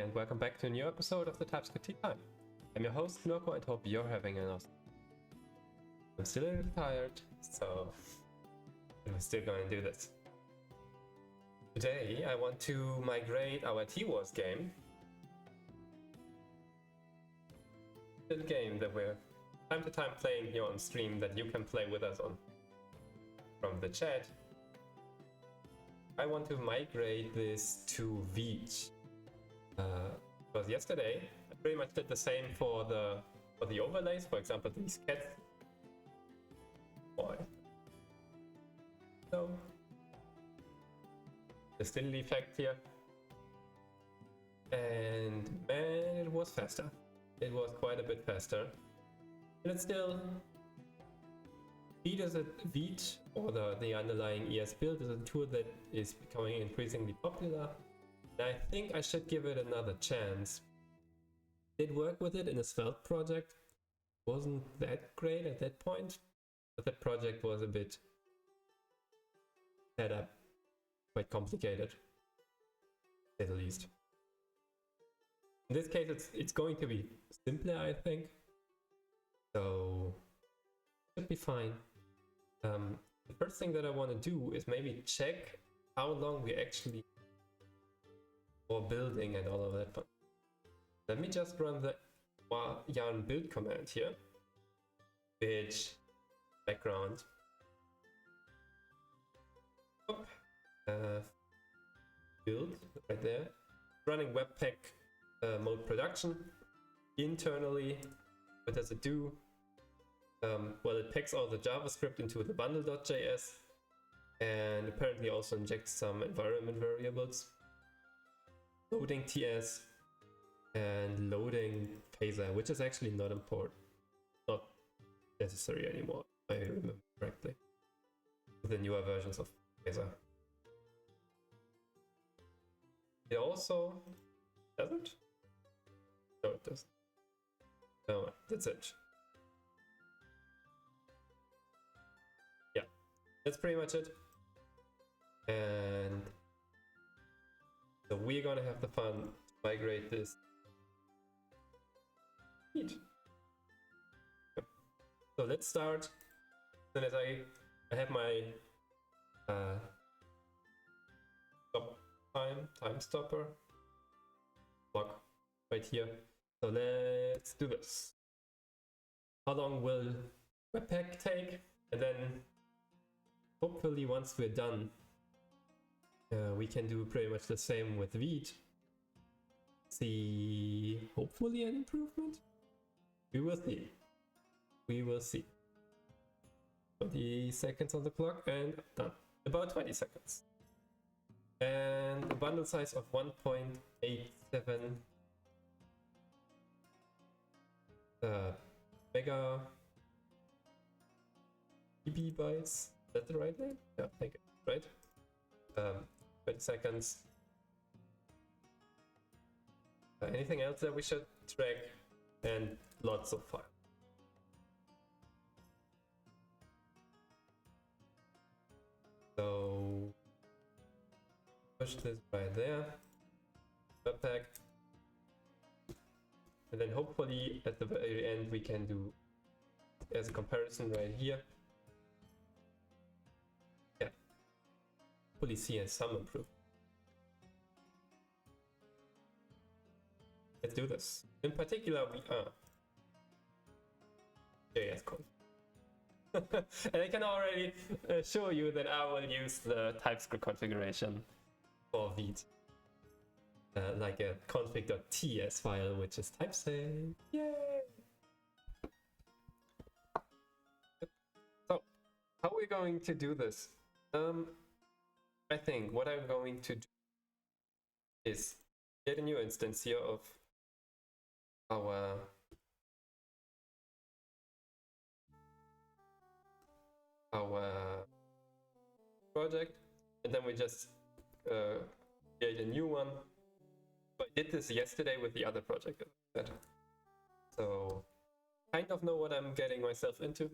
and welcome back to a new episode of the TSTT Time. I'm your host, Noko, and hope you're having an awesome. I'm still a little tired, so we're still going to do this. Today, I want to migrate our T-Wars game. The game that we're time to time playing here on stream that you can play with us on from the chat. I want to migrate this to Vite. Because yesterday I pretty much did the same for the overlays, for example these cats. Boy. So the still effect here. And man, it was faster. It was quite a bit faster. And it's still Vite, or the underlying ES build, is a tool that is becoming increasingly popular. And I think I should give it another chance. Did work with it in a Svelte project. Wasn't that great at that point, but that project was a bit set up, quite complicated, to say the least. In this case, it's going to be simpler, I think. So should be fine. The first thing that I want to do is maybe check how long we actually for building and all of that. But let me just run the yarn build command here, which background build right there, running webpack mode production internally. What does it do? Well, it packs all the JavaScript into the bundle.js and apparently also injects some environment variables, loading TS and loading Phaser, which is actually not important, not necessary anymore, if I remember correctly, with the newer versions of Phaser. It also doesn't? No, it doesn't. No, that's it. Yeah, that's pretty much it. And so we're gonna have the fun to migrate this. Neat. So let's start. As soon as I have my time stopper block right here. So let's do this. How long will Webpack take? And then hopefully once we're done, we can do pretty much the same with Vite. See, hopefully an improvement? We will see. We will see. 20 seconds on the clock and done. About 20 seconds. And a bundle size of 1.87 mega GB bytes. Is that the right name? Yeah, I think it's right. 20 seconds. Anything else that we should track? And lots of file. So push this right there. Webpack. And then hopefully at the very end we can do as a comparison right here. Yeah. Hopefully see some improvement. Let's do this. In particular, we are JS code. And I can already show you that I will use the TypeScript configuration for Vite. Like a config.ts file, which is typesafe. Yay! So, how are we going to do this? I think what I'm going to do is get a new instance here of our project, and then we just create a new one. I did this yesterday with the other project, so kind of know what I'm getting myself into.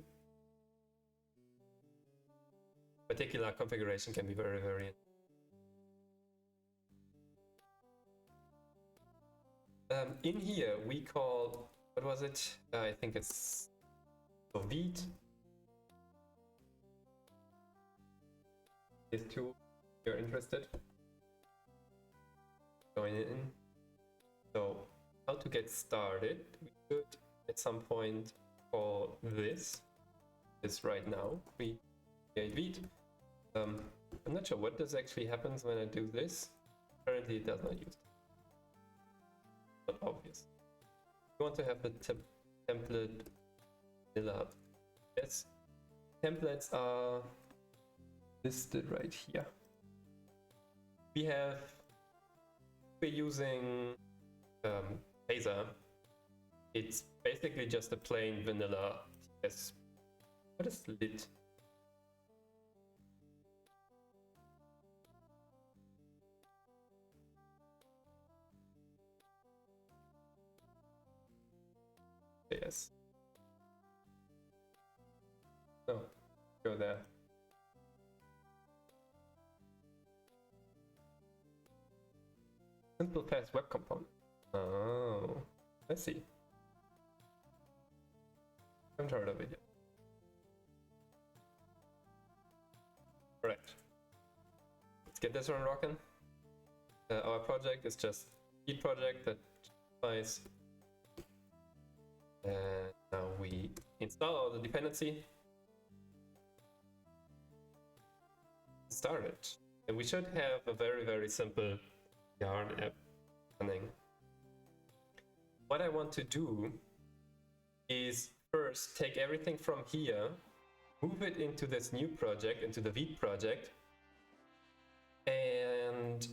Particular configuration can be very In here we call, what was it? I think it's Vite. These two, if you're interested. Going in. So how to get started? We could at some point call this right now. We create Vite. I'm not sure what does actually happens when I do this. Currently it does not use it. Not obvious. We want to have the template vanilla. Yes, templates are listed right here. We're using Phaser. It's basically just a plain vanilla TS. What is lit? Yes. No, go there. Simple fast web component. Oh, I see. Haven't heard of it yet. Alright. Let's get this one rocking. Our project is just a Vite project that applies. And now we install all the dependency. Start it. And we should have a very, very simple Yarn app running. What I want to do is first take everything from here, move it into this new project, into the Vite project, and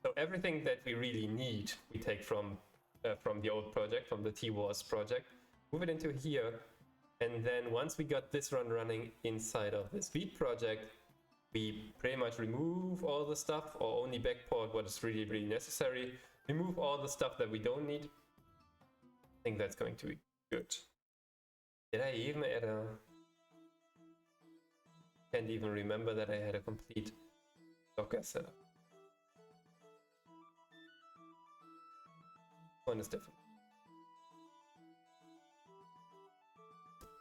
so everything that we really need we take from the old project, from the TWAS project, move it into here, and then once we got this running inside of this Vite project, we pretty much remove all the stuff or only backport what is really, really necessary. Remove all the stuff that we don't need. I think that's going to be good. Did I even add a... Can't even remember that I had a complete Docker setup. One is different.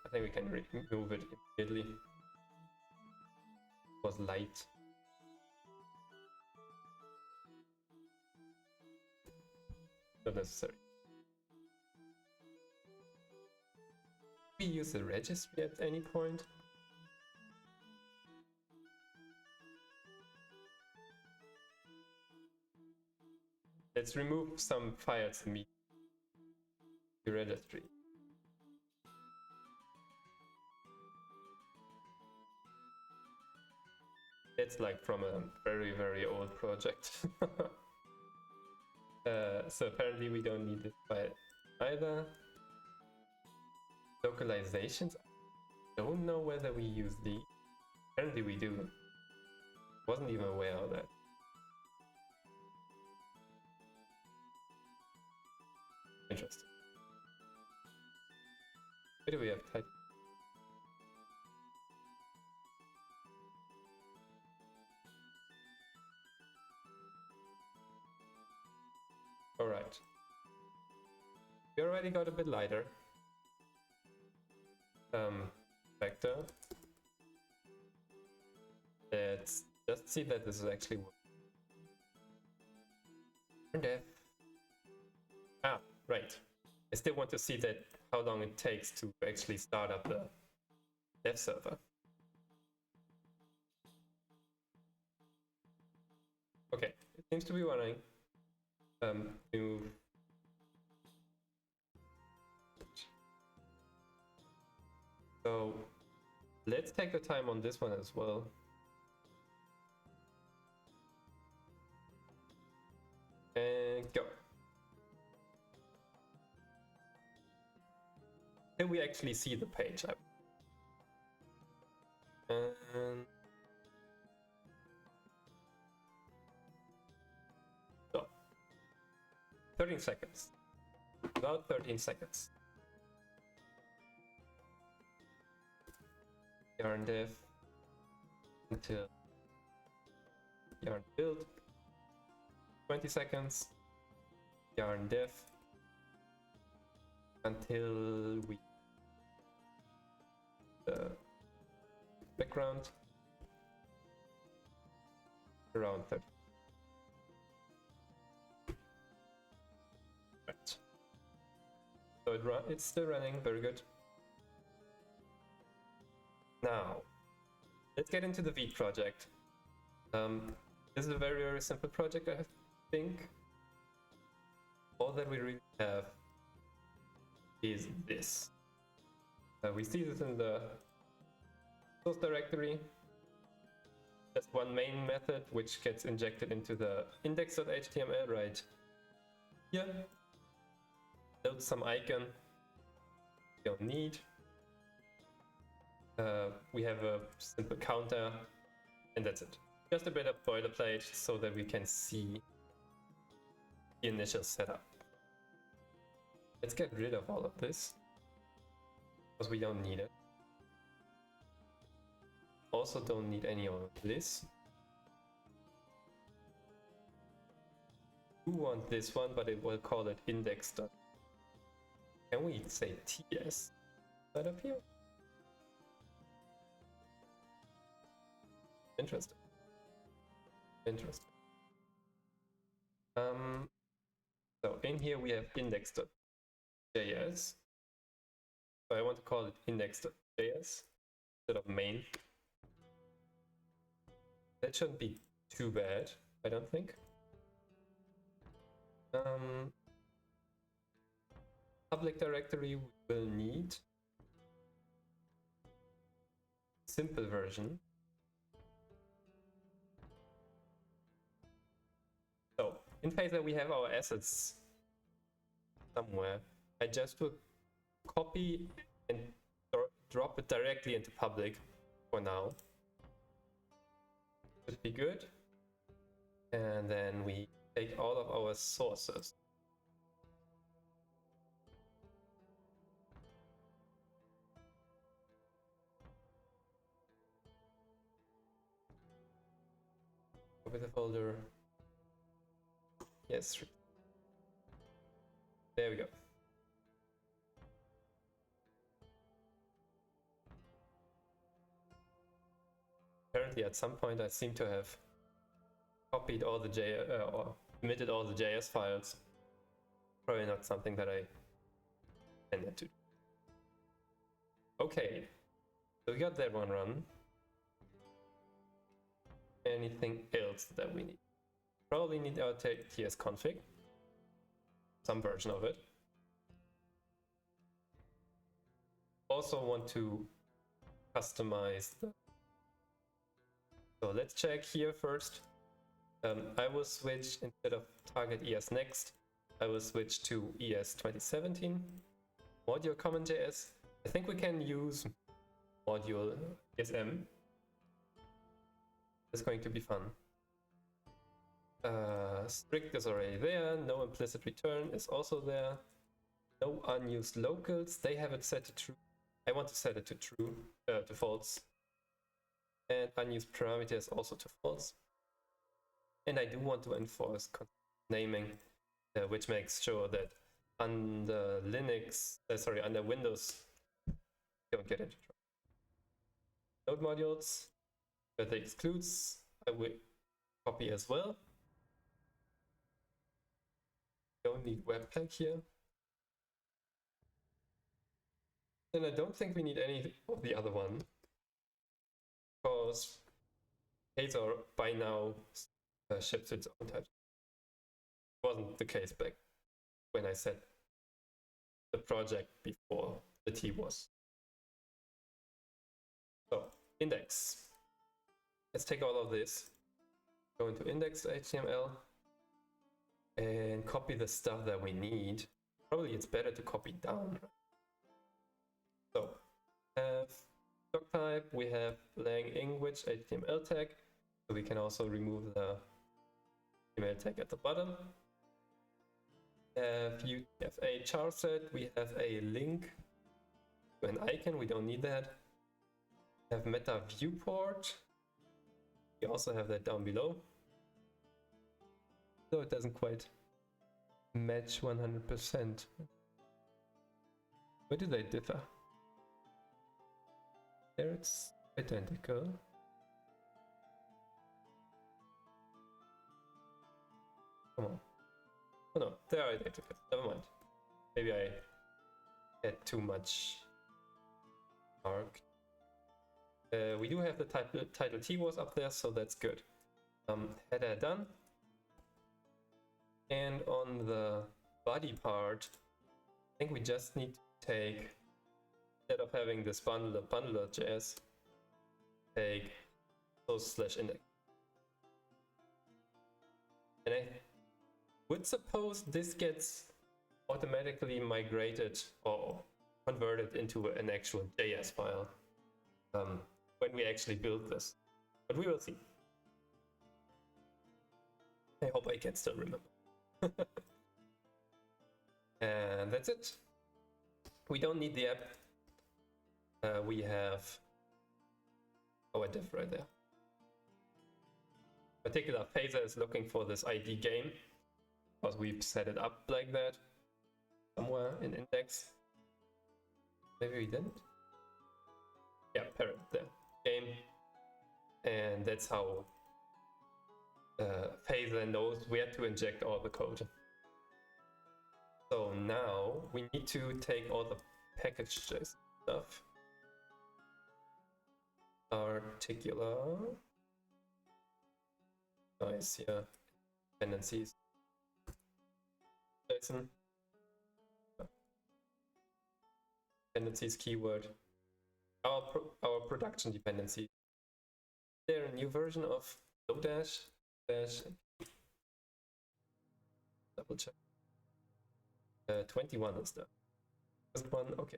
I think we can remove it immediately. Was light. Not necessary. We use the registry at any point. Let's remove some files immediately. The registry. It's like from a very, very old project. So apparently we don't need this file either. Localizations. I don't know whether we use these. Apparently we do. Wasn't even aware of that. Interesting. Where do we have type? Alright. We already got a bit lighter. Vector. Let's just see that this is actually working. Ah, right. I still want to see that how long it takes to actually start up the dev server. Okay, it seems to be running. Move. So let's take the time on this one as well. And go. Can we actually see the page? And so 13 seconds. About 13 seconds. Yarn dev until yarn build. 20 seconds. yarn dev until we background around 30. Right. So it's still running, very good. Now, let's get into the Vite project. This is a very, very simple project, I think. All that we really have is this. We see this in the source directory. There's one main method which gets injected into the index.html right here. Loads some icon we don't need. We have a simple counter, and that's it. Just a bit of boilerplate so that we can see the initial setup. Let's get rid of all of this, because we don't need it. Also don't need any of this. We want this one, but it will call it index. Can we say TS right up here? Interesting. Interesting. So in here we have index.js. So I want to call it index.js instead of main. That shouldn't be too bad, I don't think. Public directory we will need simple version. So in case that we have our assets somewhere, I just will copy and drop it directly into public for now. Should be good. And then we take all of our sources. Copy the folder. Yes. There we go. Apparently at some point I seem to have copied all the or omitted all the JS files. Probably not something that I intended to do. Okay, so we got that one run. Anything else that we need? Probably need our tsconfig, some version of it. Also want to customize the. So let's check here first. I will switch, instead of target ES next, I will switch to ES 2017 module common.js. I think we can use module ESM. It's going to be fun. Strict is already there. No implicit return is also there. No unused locals. They have it set to true. I want to set it to true, to false. And unused parameters also to false. And I do want to enforce naming, which makes sure that under Linux, under Windows, you don't get into trouble. Node modules, but the excludes, I will copy as well. Don't need Webpack here. And I don't think we need any of the other one, because Hazer by now ships its own type. It wasn't the case back when I set the project before the T was. So index. Let's take all of this, go into index.html, and copy the stuff that we need. Probably it's better to copy down. So we have doc type, we have language HTML tag, so we can also remove the HTML tag at the bottom. We have UTF-8 char set, we have a link to an icon, we don't need that. We have meta viewport, we also have that down below. So it doesn't quite match 100%. Where do they differ? There it's identical. Come on. Oh no, they are identical. Never mind. Maybe I had too much arc. We do have the title T was up there, so that's good. Header done. And on the body part, I think we just need to take, instead of having this bundler.js, take /index. And I would suppose this gets automatically migrated or converted into an actual JS file when we actually build this. But we will see. I hope I can still remember. And that's it. We don't need the app. We have our div right there. Particular phaser is looking for this ID game because we've set it up like that somewhere in index. Maybe we didn't. Yeah, parent there, game, and that's how phaser knows where to inject all the code. So now we need to take all the package.js stuff. Particular. Nice, yeah. Dependencies. JSON. Dependencies keyword. Our production dependency. Is there a new version of Lodash? Double check. 21 is the first one. Okay.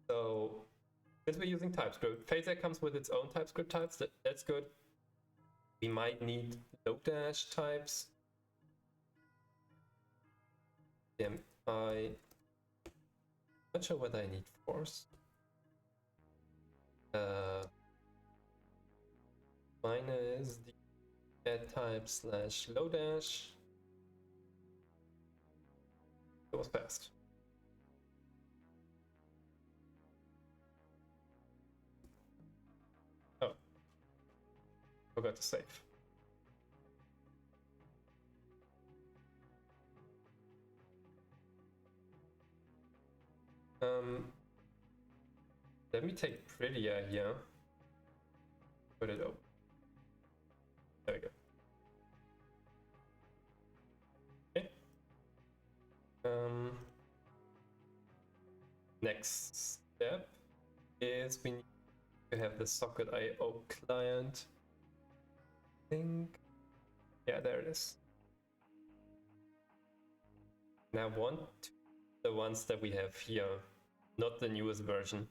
So since we're using TypeScript, phaser comes with its own TypeScript types. That's good. We might need Lodash types. I'm not sure whether I need force. Mine is the add type /Lodash. It was fast. Oh, forgot to save. Let me take prettier here. Put it over. There we go. Okay. Next step is we need to have the socket.io client. I think. Yeah, there it is. Now I want the ones that we have here, not the newest version.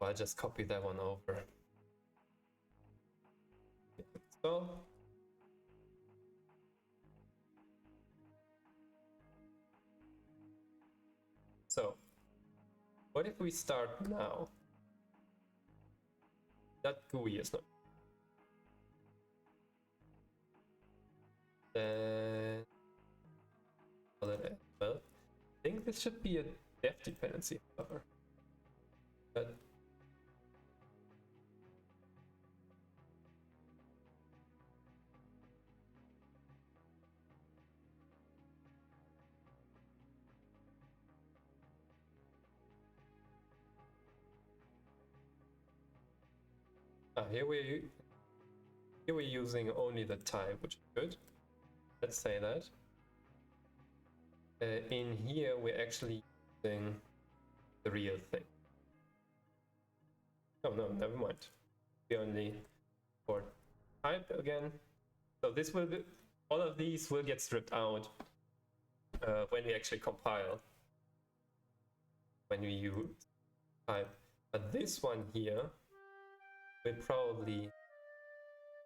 I'll just copy that one over. So what if we start now? That GUI is not. Then well, I think this should be a dev dependency, however. But here we're using only the type, which is good. Let's say that. In here we're actually using the real thing. Oh no, never mind. We only for type again. So this will be, all of these will get stripped out when we actually compile. When we use type. But this one here will probably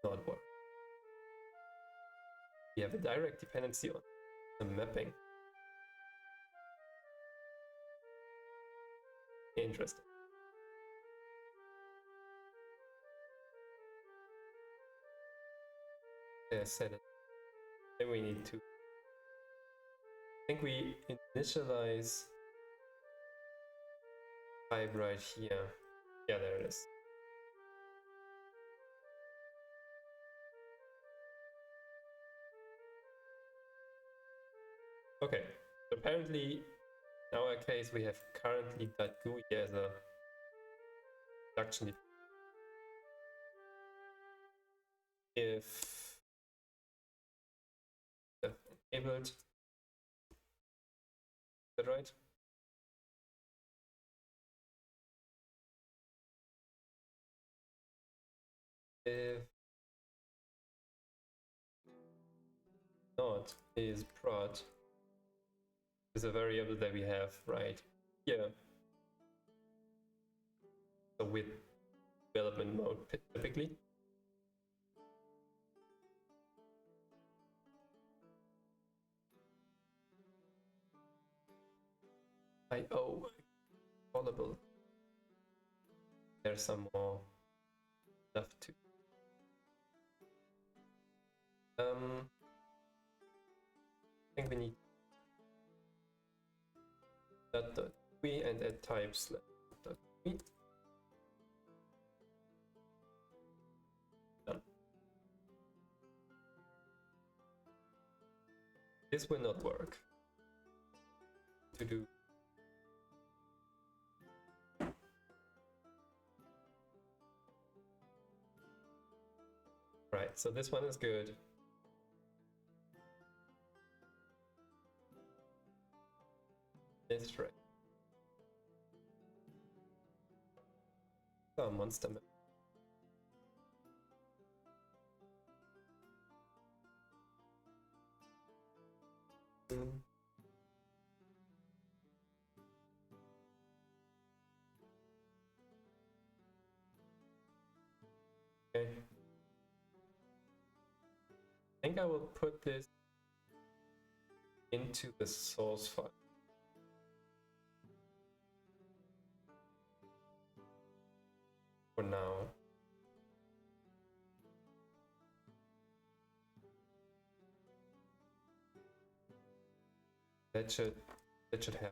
not work. We have a direct dependency on the mapping. Interesting. set it. Then we need to. I think we initialize type right here. Yeah, there it is. Okay, so apparently in our case we have currently .GUI as a production. If enabled, is that right? If not, is prod is a variable that we have right here. So with development mode typically. IO callable. There's some more stuff too. I think we need .GUI and add types .GUI. Done. This will not work. To do. Right, so this one is good. This right. Oh, monster map. Okay. I think I will put this into the source file. For now. That should happen.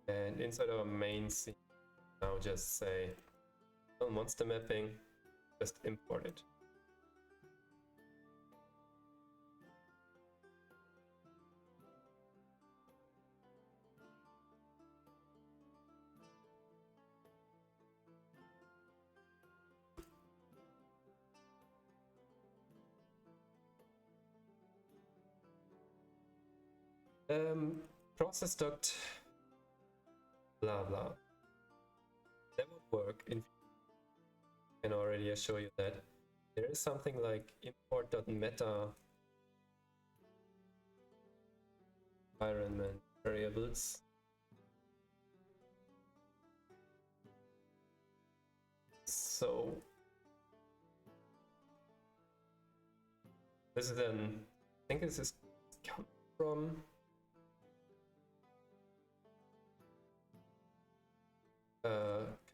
And inside our main scene, now just say monster mapping, just import it. Process dot blah blah. That would work. I can already show you that. There is something like import.meta environment variables. So this is then, I think this is come from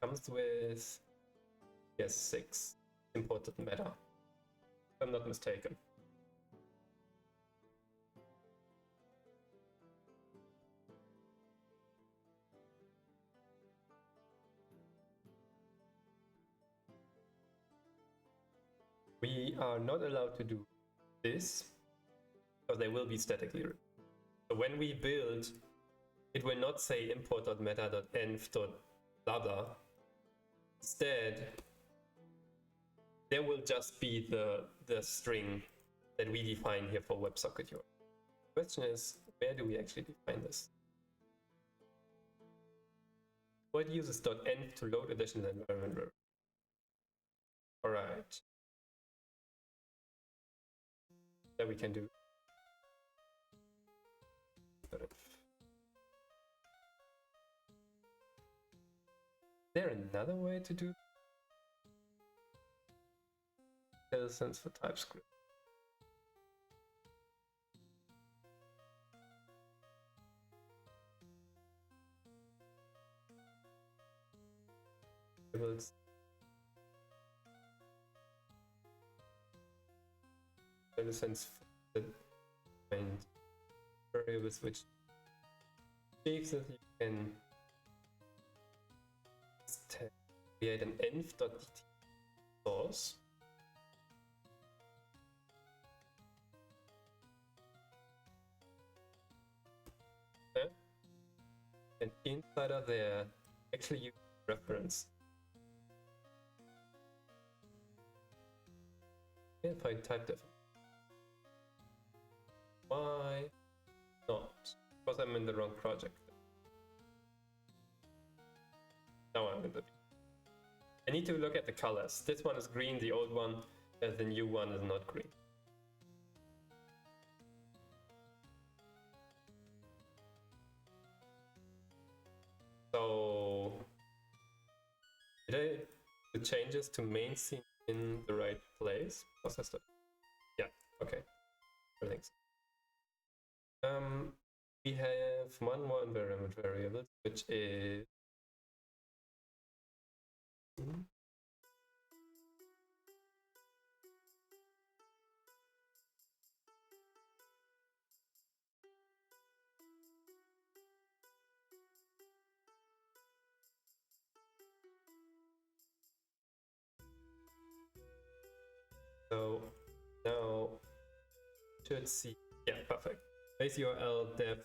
comes with yes6 imported meta, if I'm not mistaken. We are not allowed to do this because they will be statically written. So when we build, it will not say import.meta.env.blah blah. Instead, there will just be the string that we define here for WebSocket URL. The question is, where do we actually define this? What uses .env to load additional environment variables? All right. That we can do. Is there another way to do instance for TypeScript? variables. In a sense, the find variables which shapes that you can create an env.dt source. And inside of there, actually use reference. If I type different. Why not? Because I'm in the wrong project. Now I'm in the. I need to look at the colors. This one is green, the old one, and the new one is not green. So did I do the changes to main scene in the right place? Process that. Yeah, okay. Everything's. We have one more environment variable, which is so now should see, yeah, perfect. Base URL dev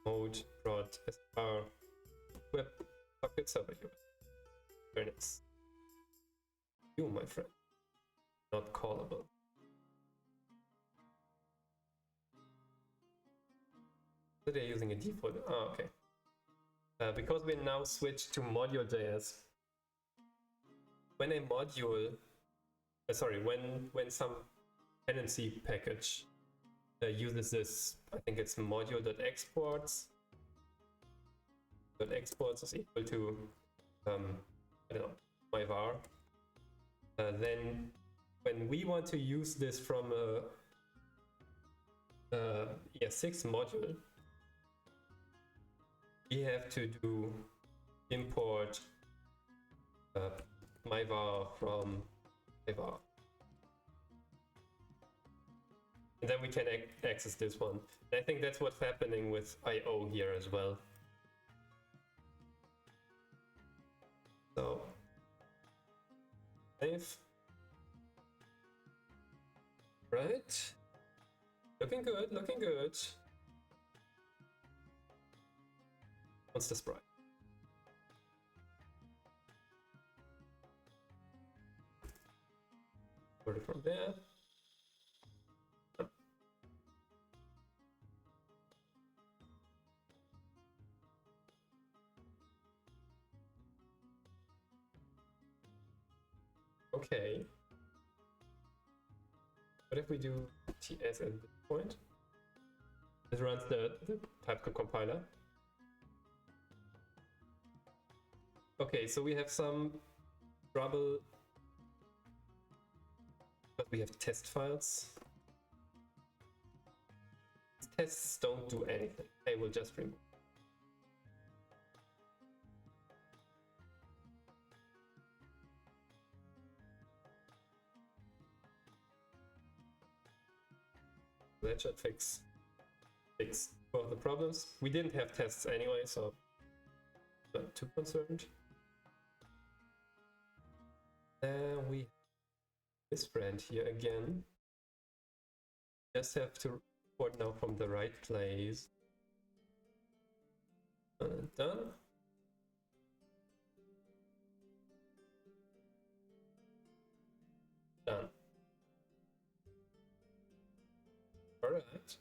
mode prod sr web socket server URL. Very nice. You, my friend, not callable. So they're using a default. Oh, okay. Because we now switched to module.js, when a module, when some dependency package uses this, I think it's module.exports. .exports is equal to, I don't know, my var. Then when we want to use this from a ES6 module, we have to do import my var from my var. And then we can access this one. And I think that's what's happening with IO here as well. So, save. Right. Looking good, looking good. What's the sprite? Put it from there. Okay. What if we do TS at this point? This runs the TypeScript compiler. Okay, so we have some trouble, but we have test files. Tests don't do anything. I will just remove. That should fix two of the problems. We didn't have tests anyway, so not too concerned. Then we have this friend here again. Just have to report now from the right place. Done. Done. All right.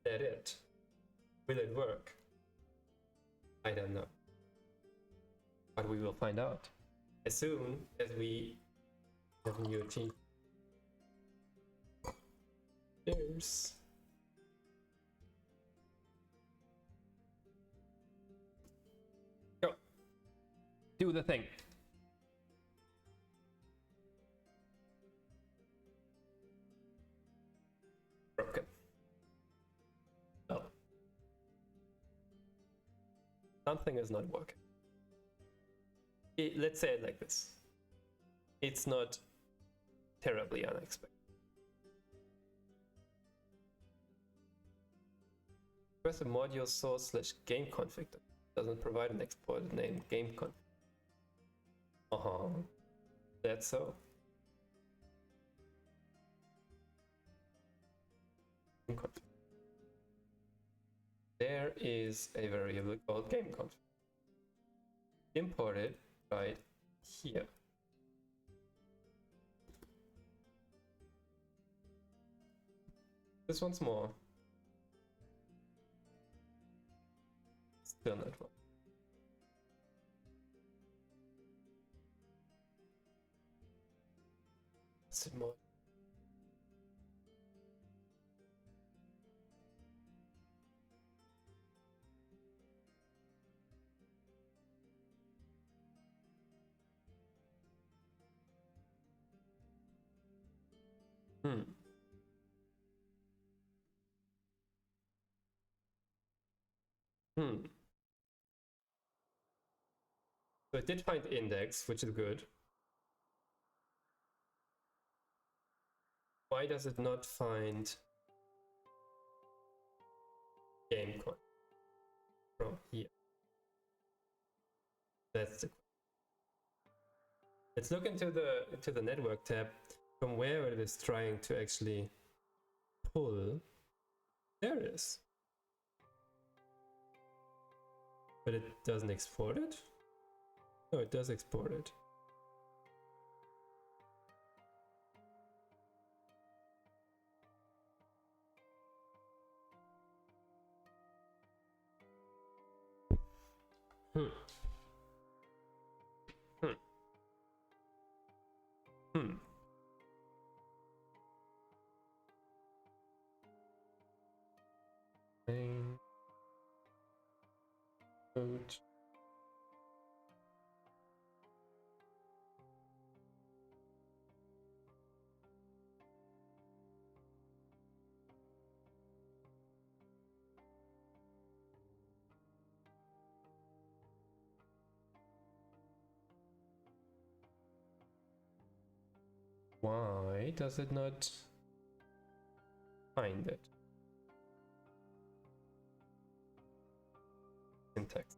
That it? Will it work? I don't know. But we will find out as soon as we have new team. Cheers. Go. Do the thing. Broken. Oh. something is not working. Let's say it like this. It's not terribly unexpected. Press the module source / game config doesn't provide an exported name game config. That's so. Game config. There is a variable called game config. Import it right here. This once more. Still not wrong. Sit more. So it did find index, which is good. Why does it not find game config from here? That's the question. Let's look into the network tab from where it is trying to actually pull. There it is. But it doesn't export it? No, it does export it. Why does it not find it? Syntax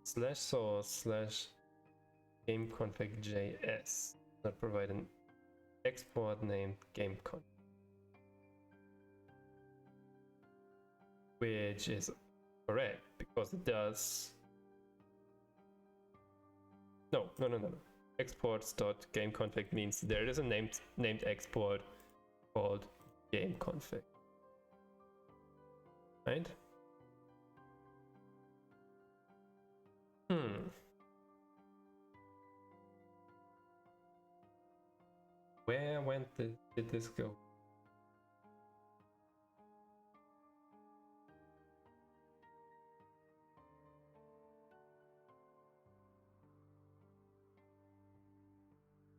/source /game config JS not provide an export named game config, which is correct because it does. No. Exports.gameconfig means there is a named export called game config, right? Where did this go?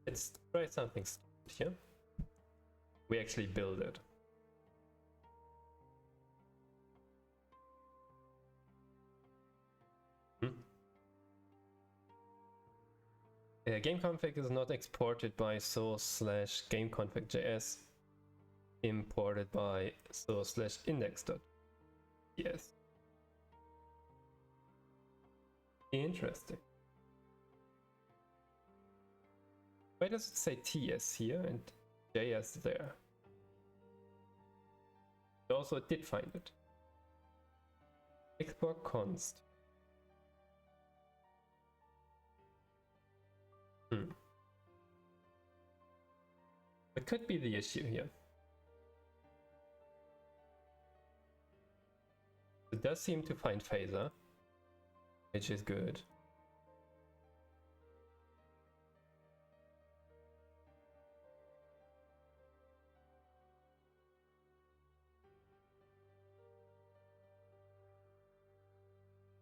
Let's try something stupid here. We actually build it. Game config is not exported by source /game config JS, imported by source /index.ts. Interesting. Why does it say TS here and JS there? It also did find it. Export const. What could be the issue here? It does seem to find phaser, which is good.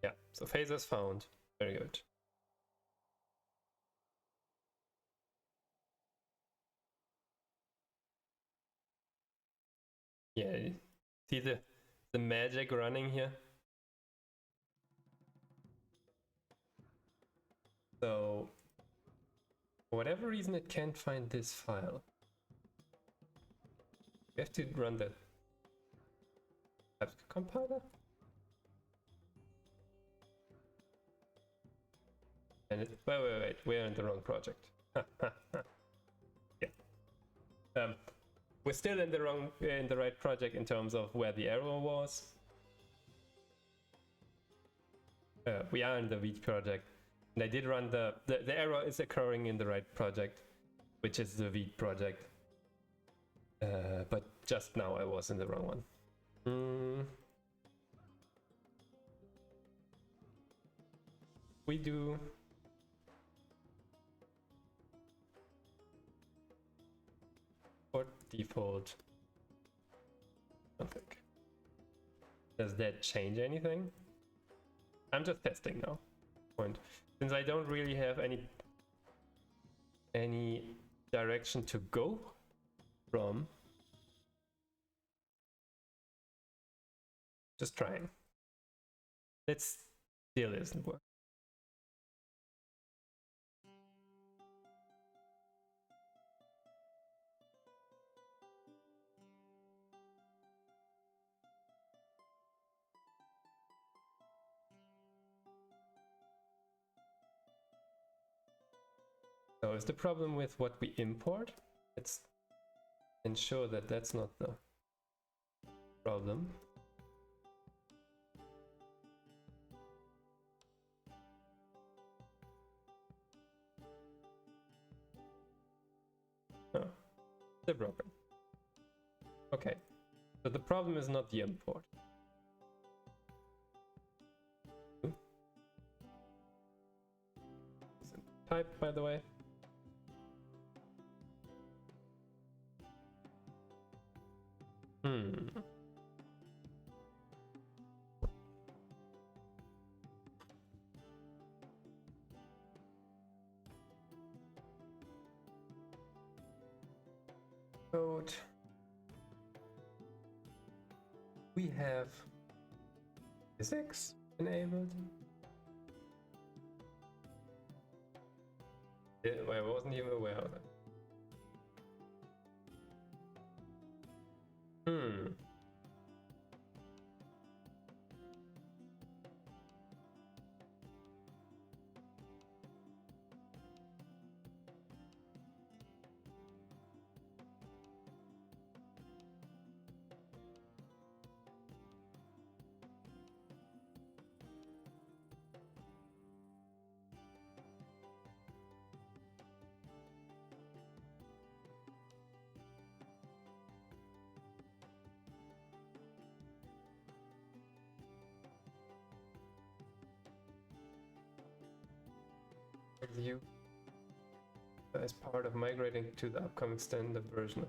Yeah, so phasers found. Very good. Yeah, see the magic running here? So for whatever reason, it can't find this file. We have to run the TypeScript compiler. And it, wait, we're in the wrong project. Yeah. We're still in the right project in terms of where the error was. We are in the Vite project. And I did run the error is occurring in the right project, which is the Vite project. But just now I was in the wrong one. We do for default. I don't think. Does that change anything? I'm just testing now. Point. Since I don't really have any direction to go from. Just trying. It still isn't working. So is the problem with what we import? Let's ensure that that's not the problem. No, they're broken. Okay, so the problem is not the import. Type, by the way. Code. We have physics enabled. Yeah, I wasn't even aware of that. View as part of migrating to the upcoming standard version of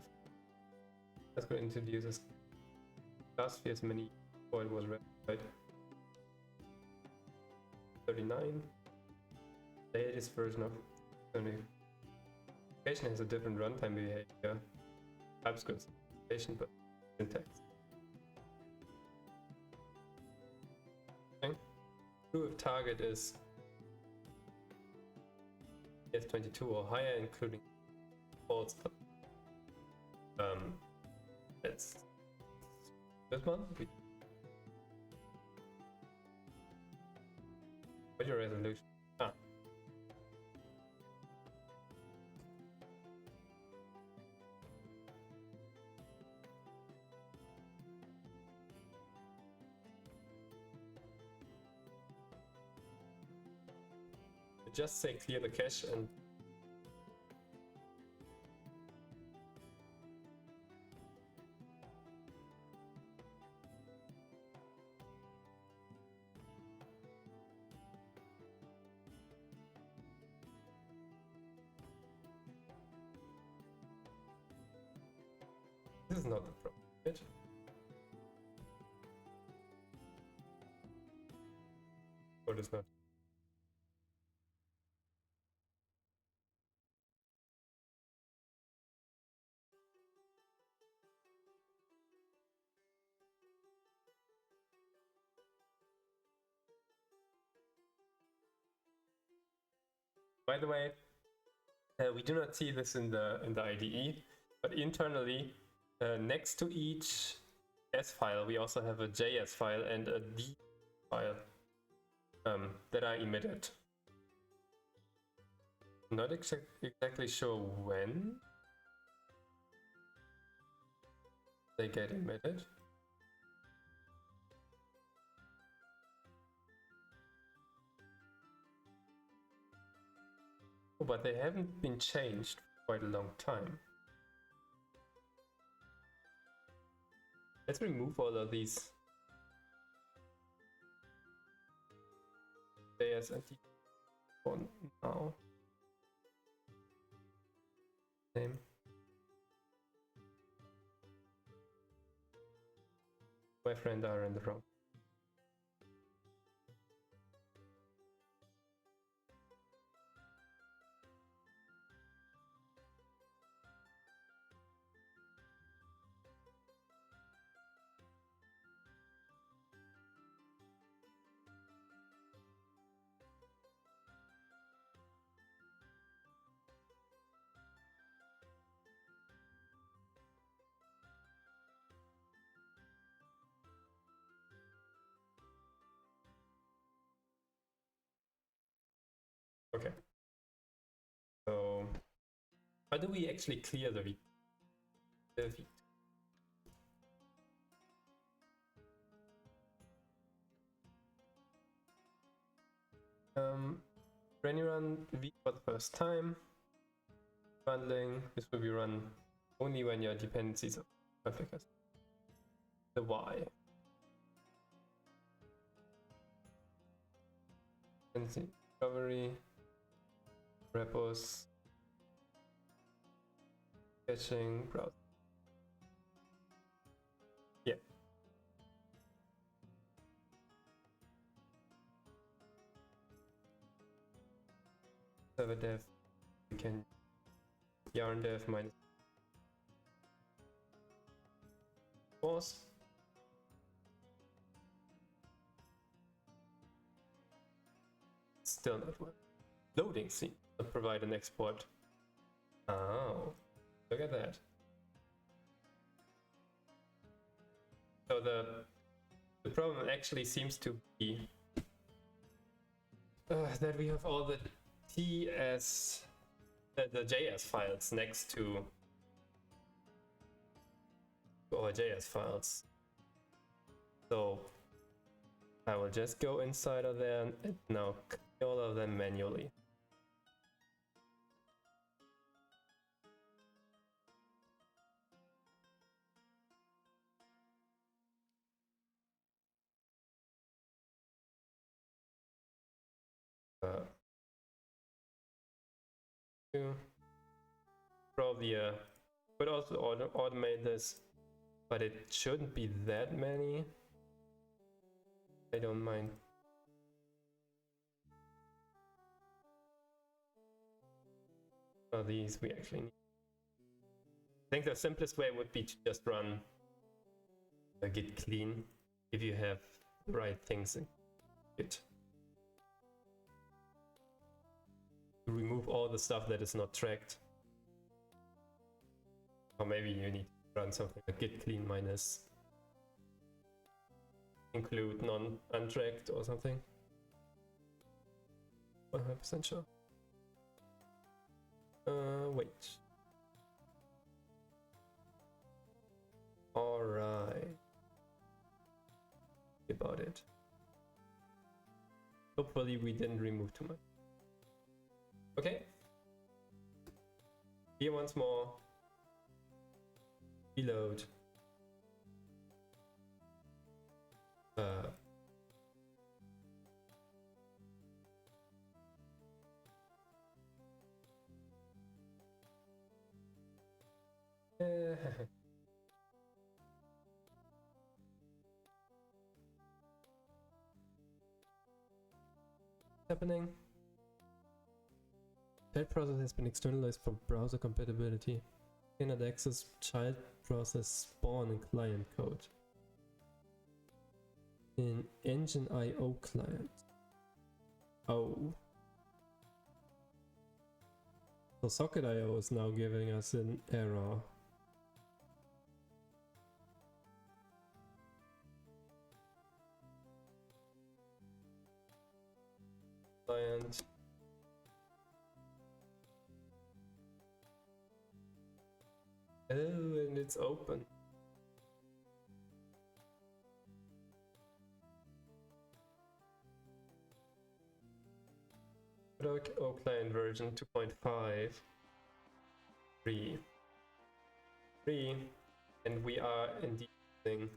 that's going to introduce this class fee as many before it was read. 39. The latest version of notification has a different runtime behavior. TypeScript but syntax. Okay. True if target is TS22 or higher, including false. It's this one. What's your resolution? Just say clear the cache and this is not the problem, right? Or it's not. By the way, we do not see this in the IDE, but internally, next to each S file, we also have a JS file and a D file that are emitted. Not exactly sure when they get emitted. Oh, but they haven't been changed for quite a long time. Let's remove all of these JS and D for now. Name. My friend are in the wrong. Okay. So, how do we actually clear the Vite? When you run Vite for the first time, bundling, this will be run only when your dependencies are perfect. The Y. Dependency discovery, repos, caching, browser. Yeah. Server dev, we can yarn dev minus force. Still not well. Loading scene provide an export. Oh, look at that. So the problem actually seems to be that we have all the the JS files next to our JS files. So I will just go inside of there and now clear all of them manually. Probably could also automate this, but it shouldn't be that many. I don't mind. Oh, these we actually need. I think the simplest way would be to just run a git clean if you have the right things in Git. Remove all the stuff that is not tracked. Or maybe you need to run something like git clean minus include non-untracked or something. 100% sure. Wait. Alright. About it. Hopefully we didn't remove too much. Okay. Here once more. Reload. Happening. Child process has been externalized for browser compatibility. Cannot access child process spawn in client code. In engine IO client. Oh. So socket.io is now giving us an error. Client. Oh, and it's open. O client version 2.5 3, and we are indeed using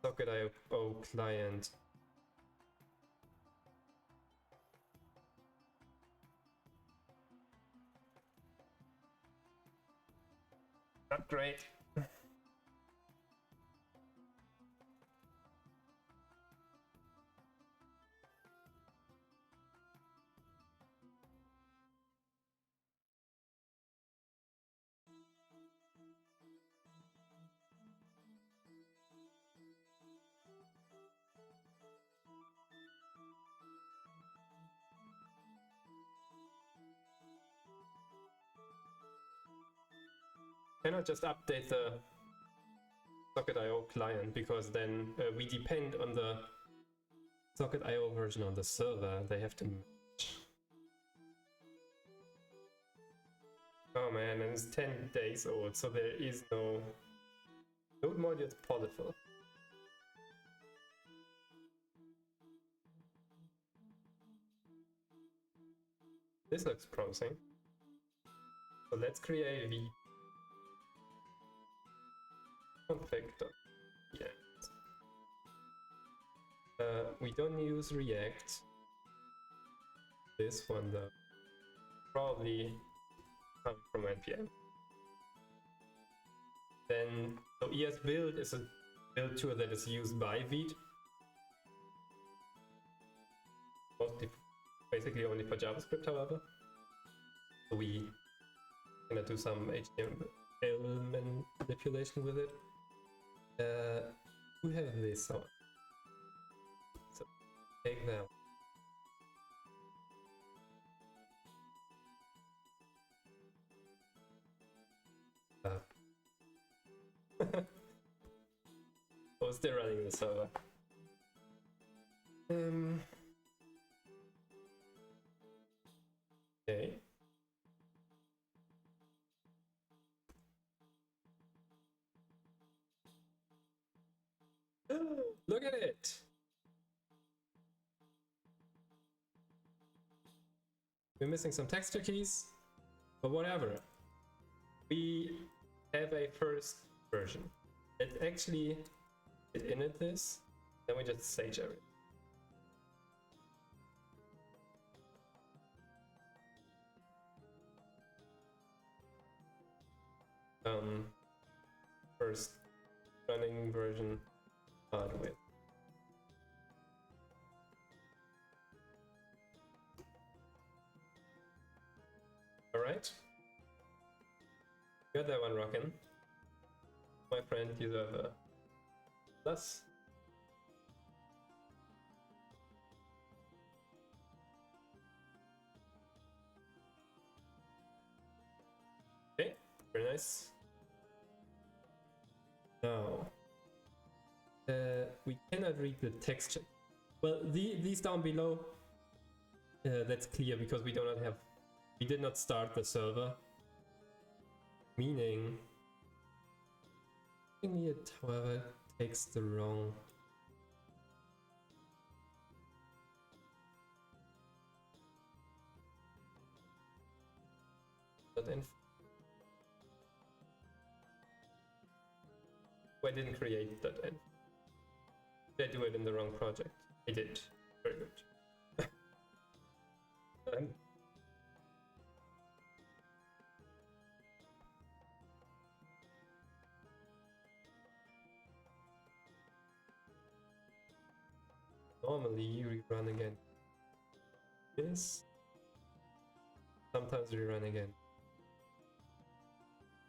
socket.io client. Not great. Cannot just update the socket.io client because then we depend on the socket.io version on the server. They have to match. Oh man, and it's 10 days old, so there is no node module possible. This looks promising. So let's create a Vite config. Yeah. We don't use React. This one though, probably coming from npm. Then, so ES-build is a build tool that is used by Vite. Mostly, basically only for JavaScript, however. So we gonna do some HTML manipulation with it. We have this one. So take that. Oh, still running the server. Okay. Look at it! We're missing some texture keys, but whatever. We have a first version. Let's actually init this, then we just sage everything. First running version start with. All right, got that one rocking. My friend, you have a plus. Okay, very nice. Now, we cannot read the texture. Well, these down below, that's clear because we did not start the server. Meaning, it, however, takes the wrong. .env. I didn't create that env. Did I do it in the wrong project? I did. Very good. Normally you rerun again. This. Sometimes rerun again.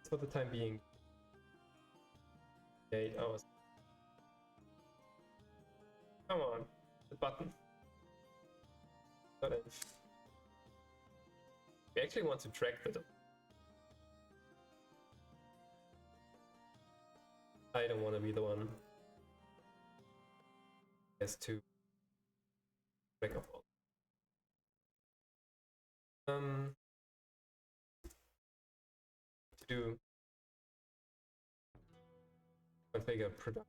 For the time being. 8 hours. Come on, the button. We actually want to track the. I don't want to be the one who has to track of all. To do configure product.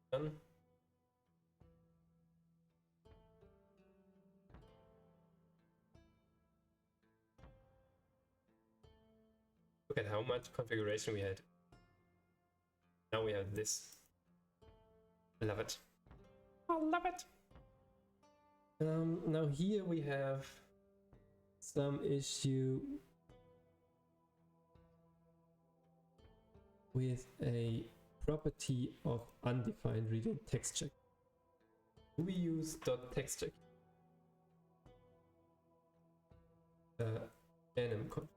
Done. Look at how much configuration we had. Now we have this. I love it. I love it. Now here we have some issue with a property of undefined reading text check. Do we use .text check? Anim conf.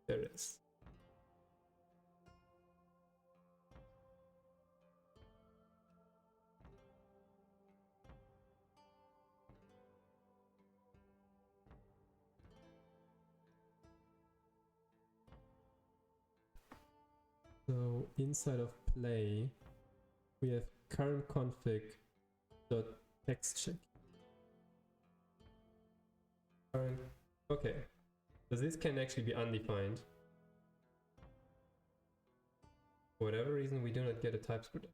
There it is. So inside of play, we have current config dot text check. Current. Okay. So this can actually be undefined. For whatever reason, we do not get a TypeScript.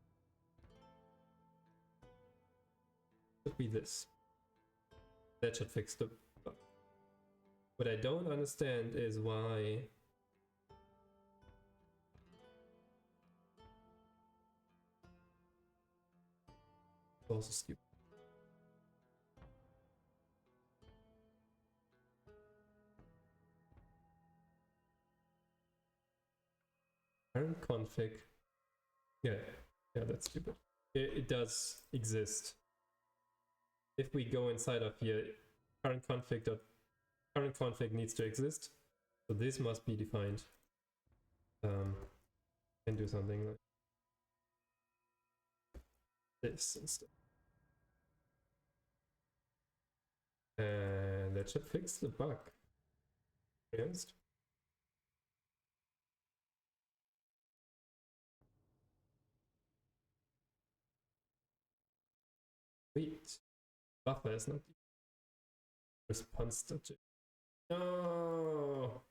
Should be this. That should fix the bug. What I don't understand is why it's also stupid. Current config. Yeah, that's stupid. It does exist. If we go inside of here, current config needs to exist. So this must be defined. Can do something like this instead. And that should fix the bug. To be honest. Wait, buffer is not response subject. No.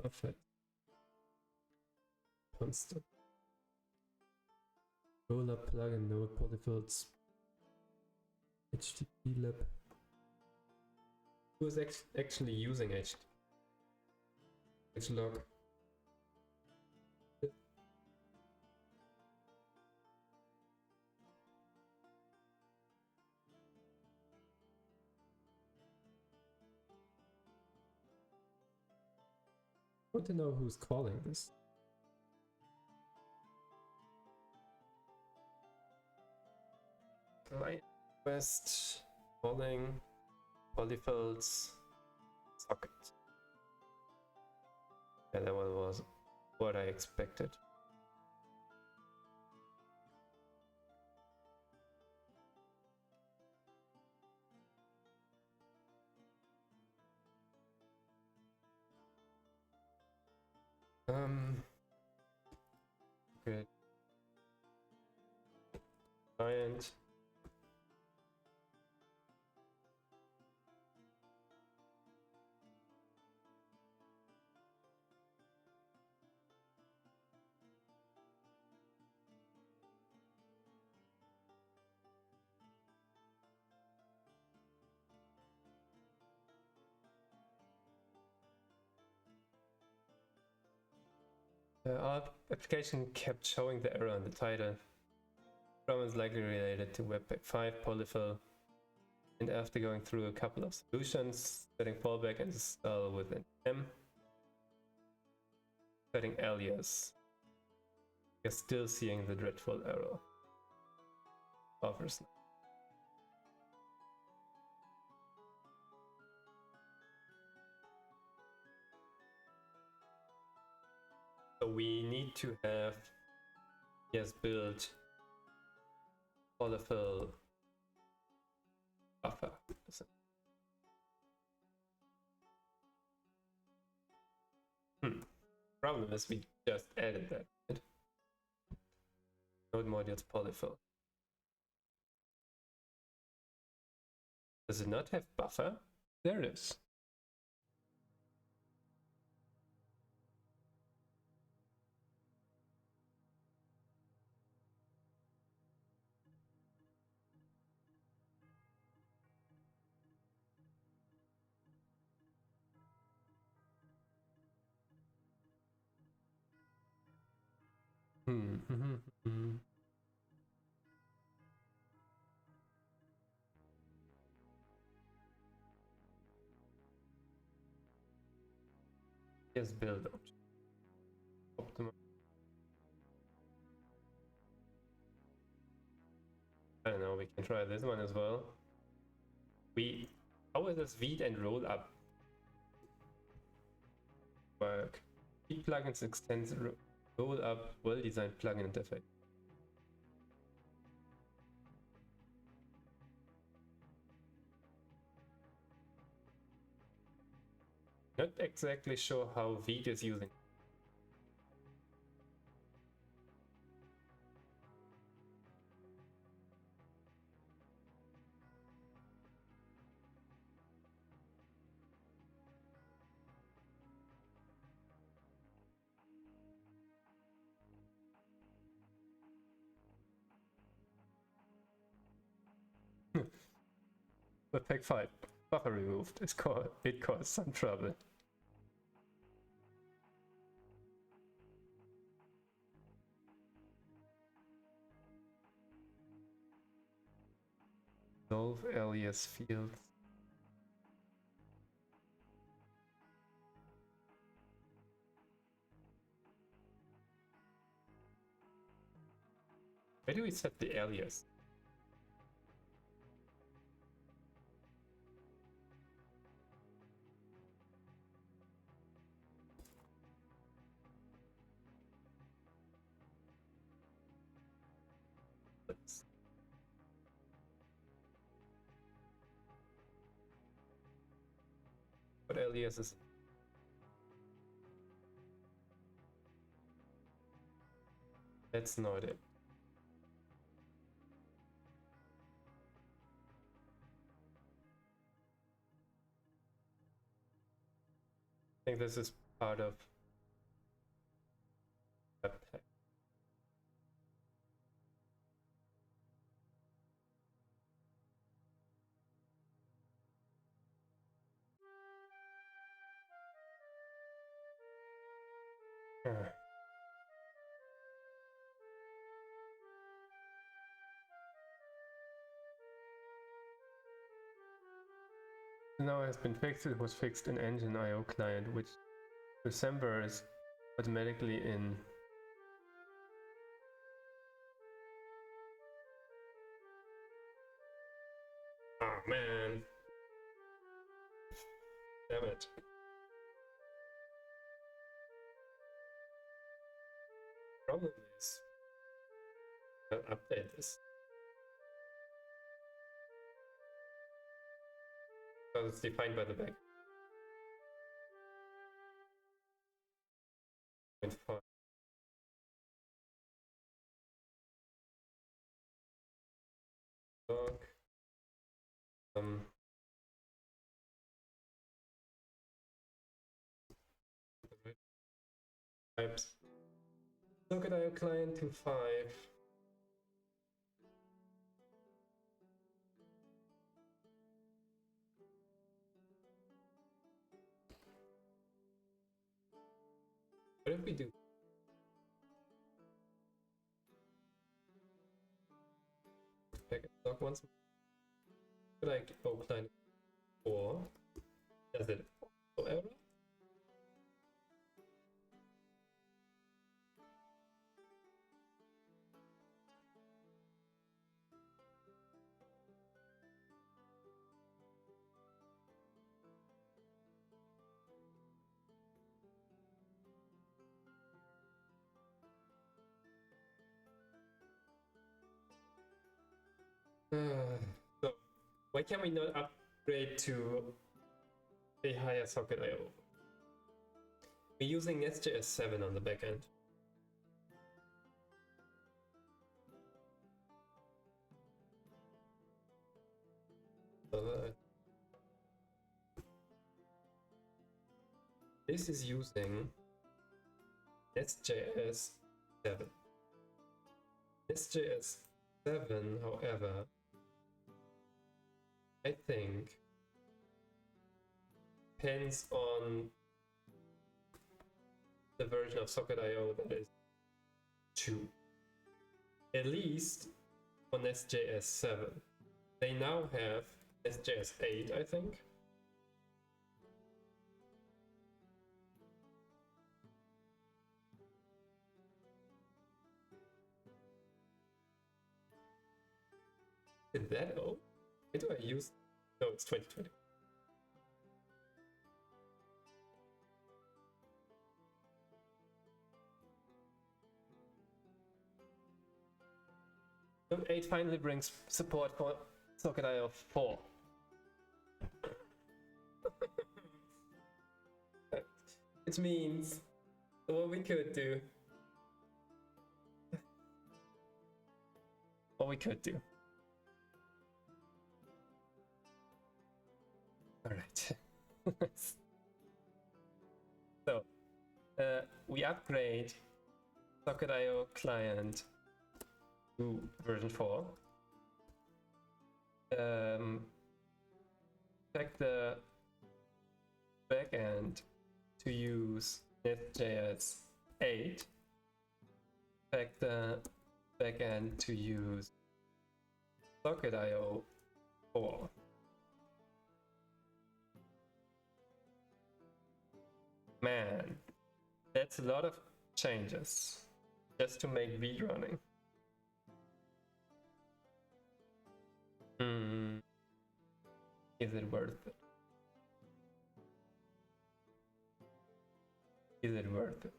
Buffer. Constant. Roller plugin node polyfills. HTTP lib. Who is actually using HLog? I want to know who's calling this. Client request calling polyfills socket. Yeah, that was what I expected. Good. Client. Our application kept showing the error in the title. Problem is likely related to Webpack 5 polyfill, and after going through a couple of solutions, setting fallback and install with an M, setting alias We're still seeing the dreadful error. Buffers. So we need to have build polyfill buffer. Problem is we just added that. Node modules polyfill. Does it not have buffer? There it is. Yes, build optimal. I don't know, we can try this one as well. How does Vite and roll up work? Vite plugins extends roll up well-designed plugin interface. Not exactly sure how Vite is using. Webpack 5 buffer removed. It caused some trouble. Resolve alias fields. Where do we set the alias? What alias is? That's not it. I think this is part of Webpack. Now it has been fixed. It was fixed in Engine IO client, which resembles automatically in. Oh man. Damn it. Problem is, I'll update this. Because it's defined by the back. 0.5. Types. Look at our client to 5. What if we do? Packet log once more. Could I go client 4? Does it also error? So why can we not upgrade to a higher socket IO? We're using SJS 7 on the backend. This is using SJS 7. SJS 7, however, I think depends on the version of Socket IO that is 2. At least on SJS 7. They now have SJS 8, I think. Is that old? Why do I use? No, it's 2020. Note 8 finally brings support for Socket IO 4. Which means what we could do. What we could do. Alright. So, we upgrade Socket IO client to version 4. Check the backend to use SJS 8. Check the backend to use Socket IO 4. Man, that's a lot of changes just to make Vite running. Is it worth it? Is it worth it?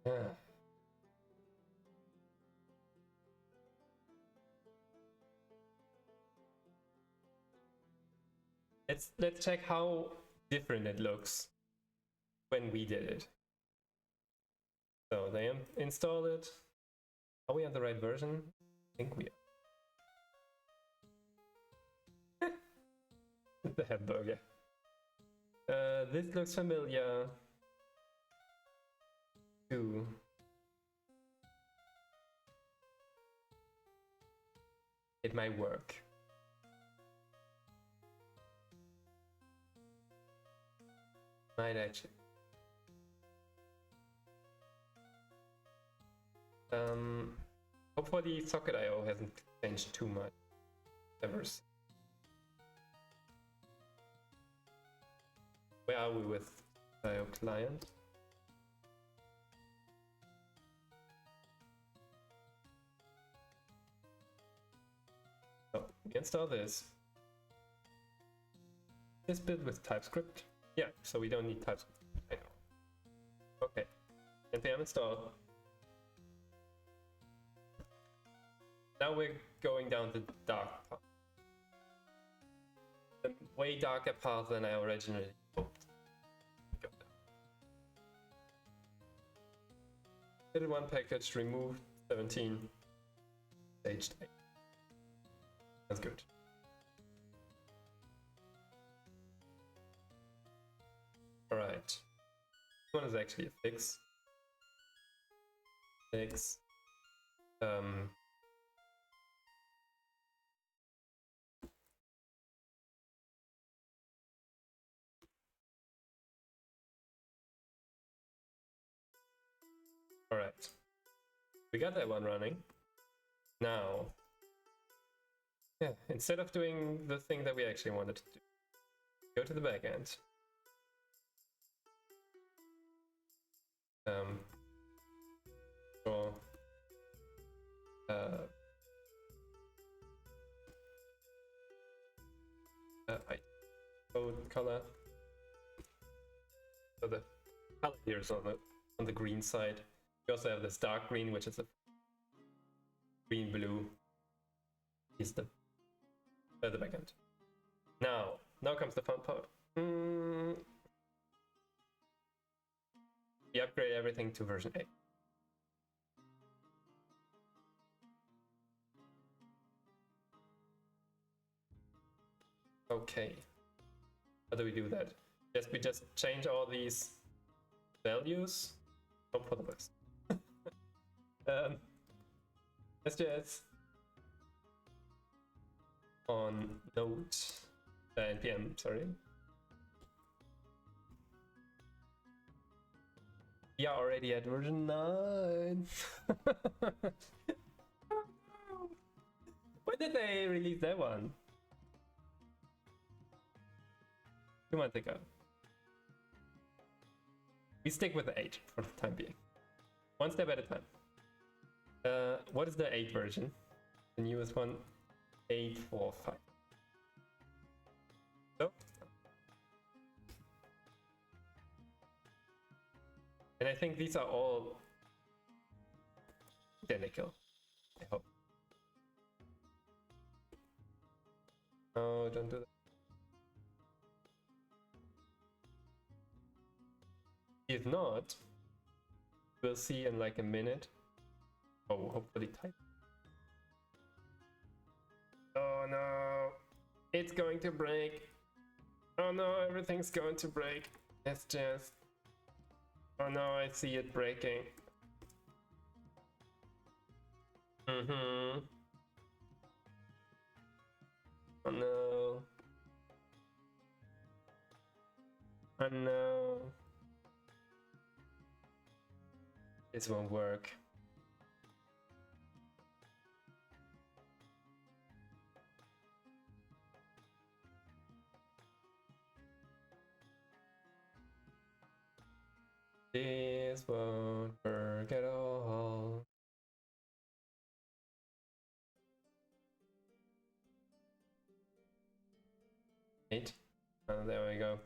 Yeah. Let's check how different it looks when we did it. So they install it. Are we on the right version? I think we are. The hamburger. This looks familiar too. It might work. Might actually. Hopefully Socket IO hasn't changed too much ever. Where are we with IO client? So we install this. It's built with TypeScript. Yeah, so we don't need TypeScript. I know. Okay. npm install. Now we're going down the dark path. The way darker path than I originally hoped. Little one package removed 17. Staged 8. That's good. Alright. This one is actually a fix. Fix. Alright. We got that one running. Now, yeah, instead of doing the thing that we actually wanted to do, go to the backend. or code color. So the color here is on the green side. We also have this dark green, which is a green blue. Is the backend. Now comes the fun part. We upgrade everything to version 8. Okay. How do we do that? Yes, we just change all these values. Hope for the best. SJS on node npm, sorry. We are already at version 9. When did they release that one? 2 months ago. We stick with the 8 for the time being. One step at a time. What is the 8 version? The newest one, 8.4.5. So, and I think these are all identical. I hope. Oh, don't do that. If not, we'll see in like a minute. Oh, hopefully type. Oh no, it's going to break. Oh no, everything's going to break. It's just. Oh no, I see it breaking. Oh no. Oh no. This won't work. This won't work at all. Eight. Oh, there we go.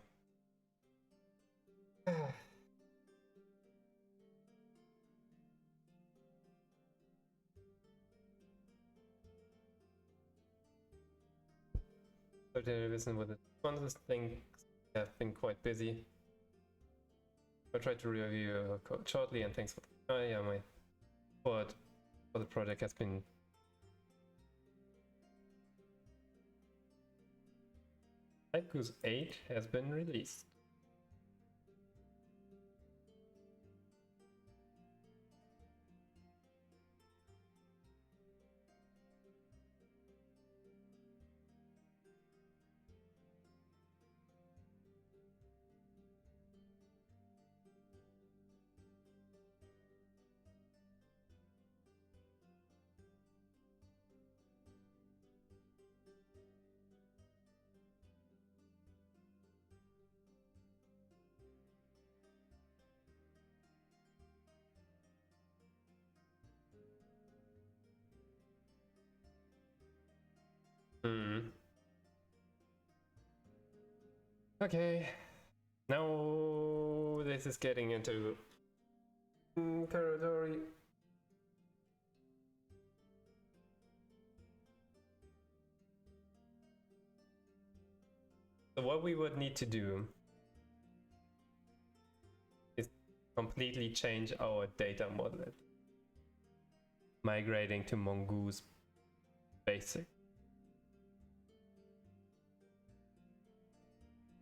So to listen with it. One of these things have been quite busy. I'll try to review your code shortly, and thanks for yeah, my support for the project has been Haikus 8 has been released. Okay, now this is getting into territory. So what we would need to do is completely change our data model, migrating to Mongoose Basic.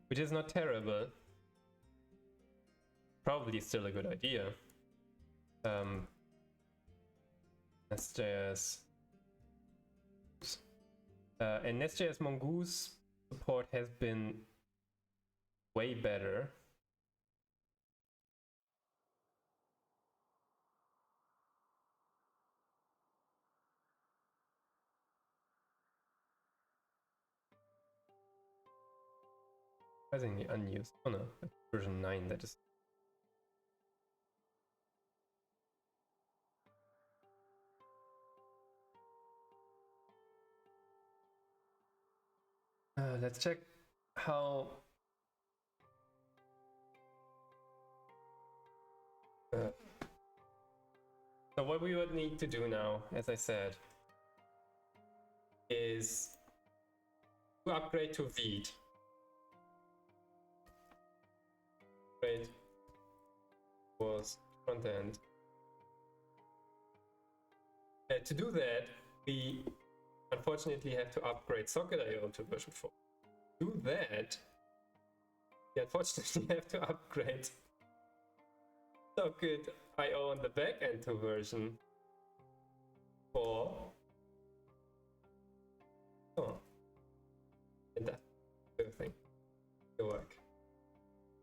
Which is not terrible. Probably still a good idea. Nest.js. And Nest.js Mongoose support has been way better. Surprisingly unused. Oh no, version 9 that is. Let's check how. So what we would need to do now, as I said, is to upgrade to Vite. Right, was front end. To do that, we unfortunately have to upgrade Socket.io to version 4. To do that, we unfortunately have to upgrade Socket.io on the backend to version 4. Oh, and that's everything to work.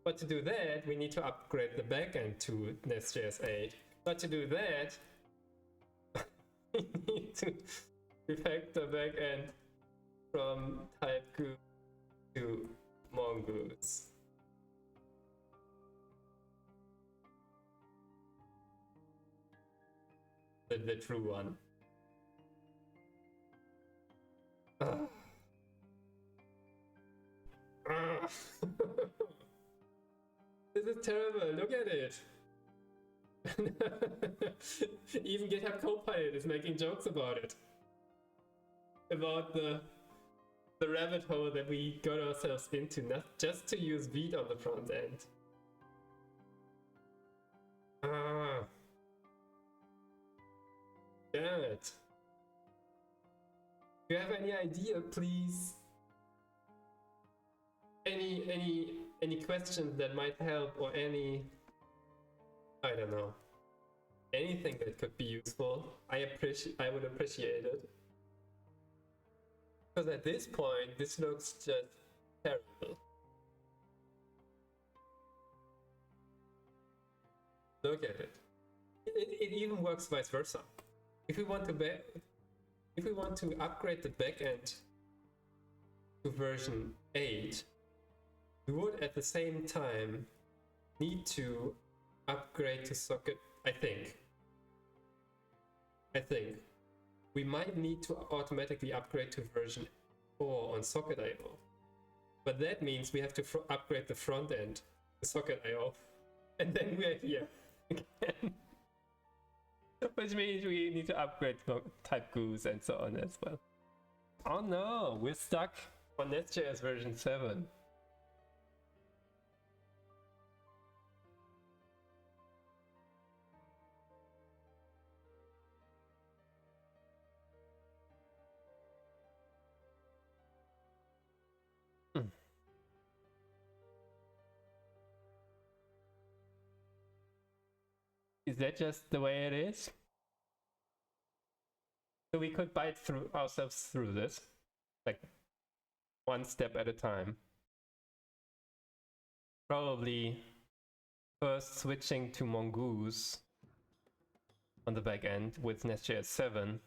But to do that, we need to upgrade the backend to Nest.js 8. But to do that, we need to refactor backend from type goose to mongoose. The true one. This is terrible, look at it. Even GitHub Copilot is making jokes about it. About the rabbit hole that we got ourselves into, not just to use Vite on the front end. Damn it. Do you have any idea, please? Any questions that might help, or any, I don't know, anything that could be useful? I would appreciate it. Because at this point, this looks just terrible. Look at it. It even works vice versa. If we want to upgrade the backend to version 8, we would at the same time need to upgrade to Socket. I think we might need to automatically upgrade to version 4 on Socket.io, but that means we have to upgrade the front end to Socket.io, and then we're here again. Which means we need to upgrade type goose and so on as well. Oh no, we're stuck on Nest.js version 7. Is that just the way it is? So we could bite through ourselves through this, like one step at a time. Probably first switching to Mongoose on the back end with Nest.js 7.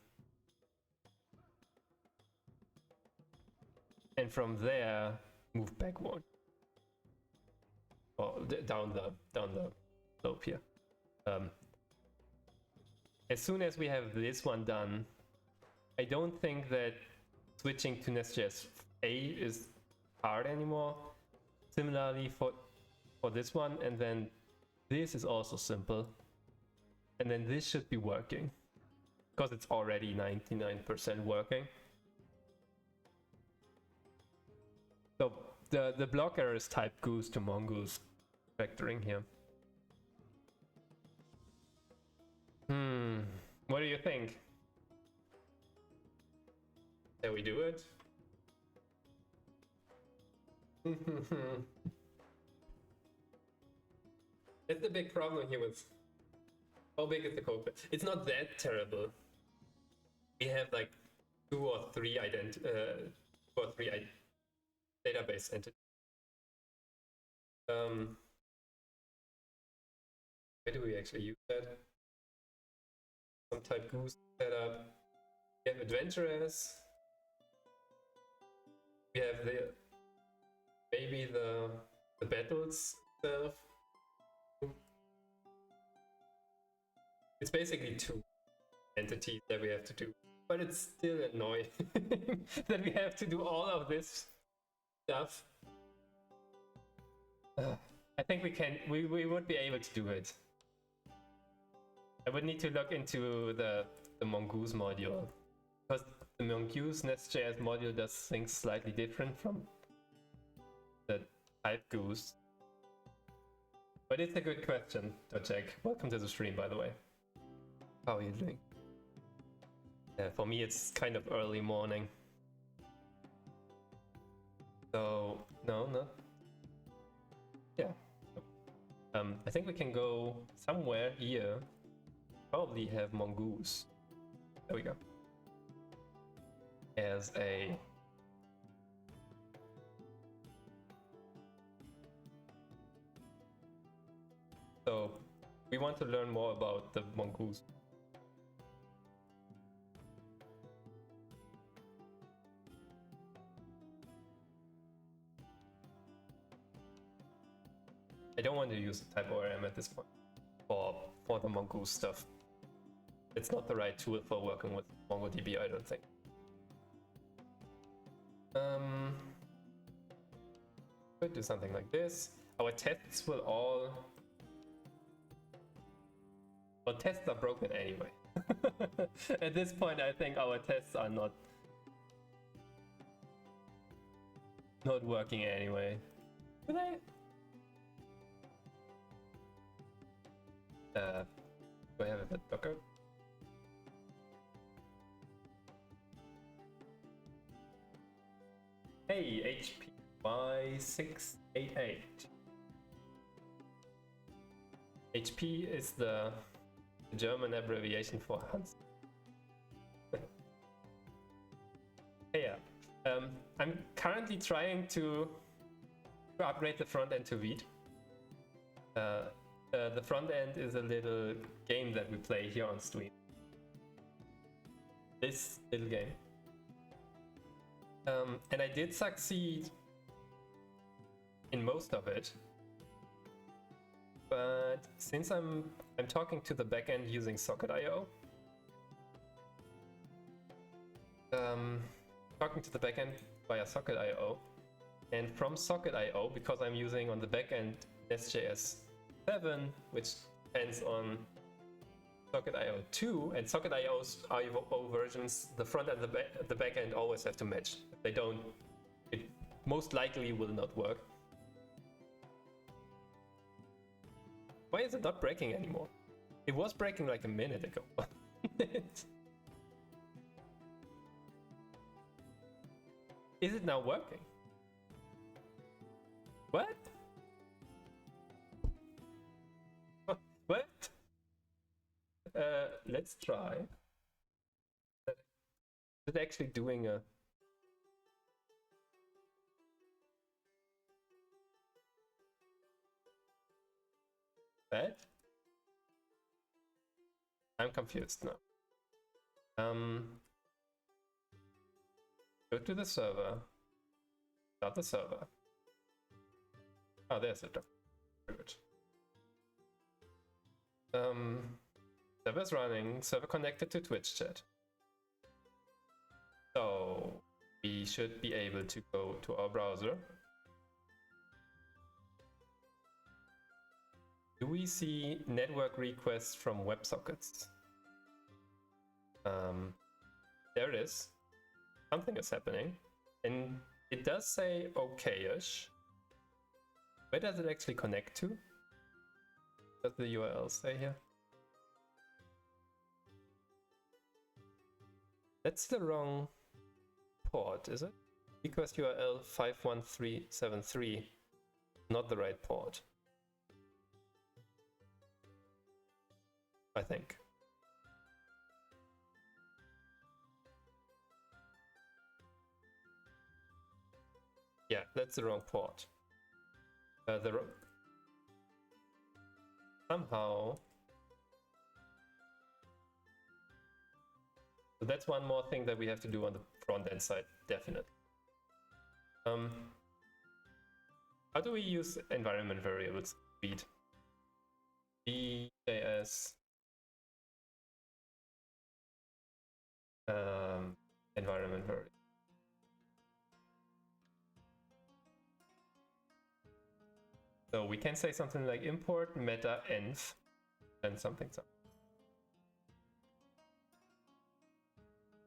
And from there, move backward. Or down the slope here. As soon as we have this one done, I don't think that switching to Nest.js 8 is hard anymore. Similarly for this one, and then this is also simple. And then this should be working, because it's already 99% working. So the blocker is type goose to mongoose factoring here. What do you think? Can we do it? That's the big problem here with how big is the code base. It's not that terrible. We have like two or three database entities. Where do we actually use that? Some type goose setup. We have adventurers. We have maybe the battles itself. It's basically two entities that we have to do, but it's still annoying that we have to do all of this stuff. I think we would be able to do it. I would need to look into the Mongoose module, because the Mongoose Nest.js module does things slightly different from the type goose. But it's a good question, Dojek. Welcome to the stream, by the way. How are you doing? Yeah, for me it's kind of early morning. So, no. Yeah. I think we can go somewhere here. Probably have Mongoose. There we go. As a... So, we want to learn more about the Mongoose. I don't want to use the type ORM at this point for the Mongoose stuff. It's not the right tool for working with MongoDB, I don't think. Could do something like this. Our tests will all... Well, tests are broken anyway. At this point, I think our tests are not working anyway. Do they? Do I have a Docker? Hey, HPY688. HP is the German abbreviation for Hans. Yeah, I'm currently trying to upgrade the front end to Vite. The front end is a little game that we play here on stream. This little game. And I did succeed in most of it. But since I'm talking to the backend using Socket.io, talking to the backend via Socket.io, and from Socket.io, because I'm using on the backend Nest.js 7, which depends on Socket.io 2, and Socket.io's IO versions, the front and the back end always have to match. If they don't, it most likely will not work. Why is it not breaking anymore? It was breaking like a minute ago. Is it now working? What? What? Let's try. Is it actually doing a... Bad? I'm confused now. Go to the server. Start the server. Oh, there's it. Very good. Server's running, server connected to Twitch chat. So we should be able to go to our browser. Do we see network requests from WebSockets? There it is. Something is happening. And it does say okay-ish. Where does it actually connect to? Does the URL say here? That's the wrong port, is it? Request URL 51373, not the right port. I think. Yeah, that's the wrong port. Somehow. So that's one more thing that we have to do on the front end side, definitely. How do we use environment variables? Vite. VJS. Environment variable. So we can say something like import meta env and something.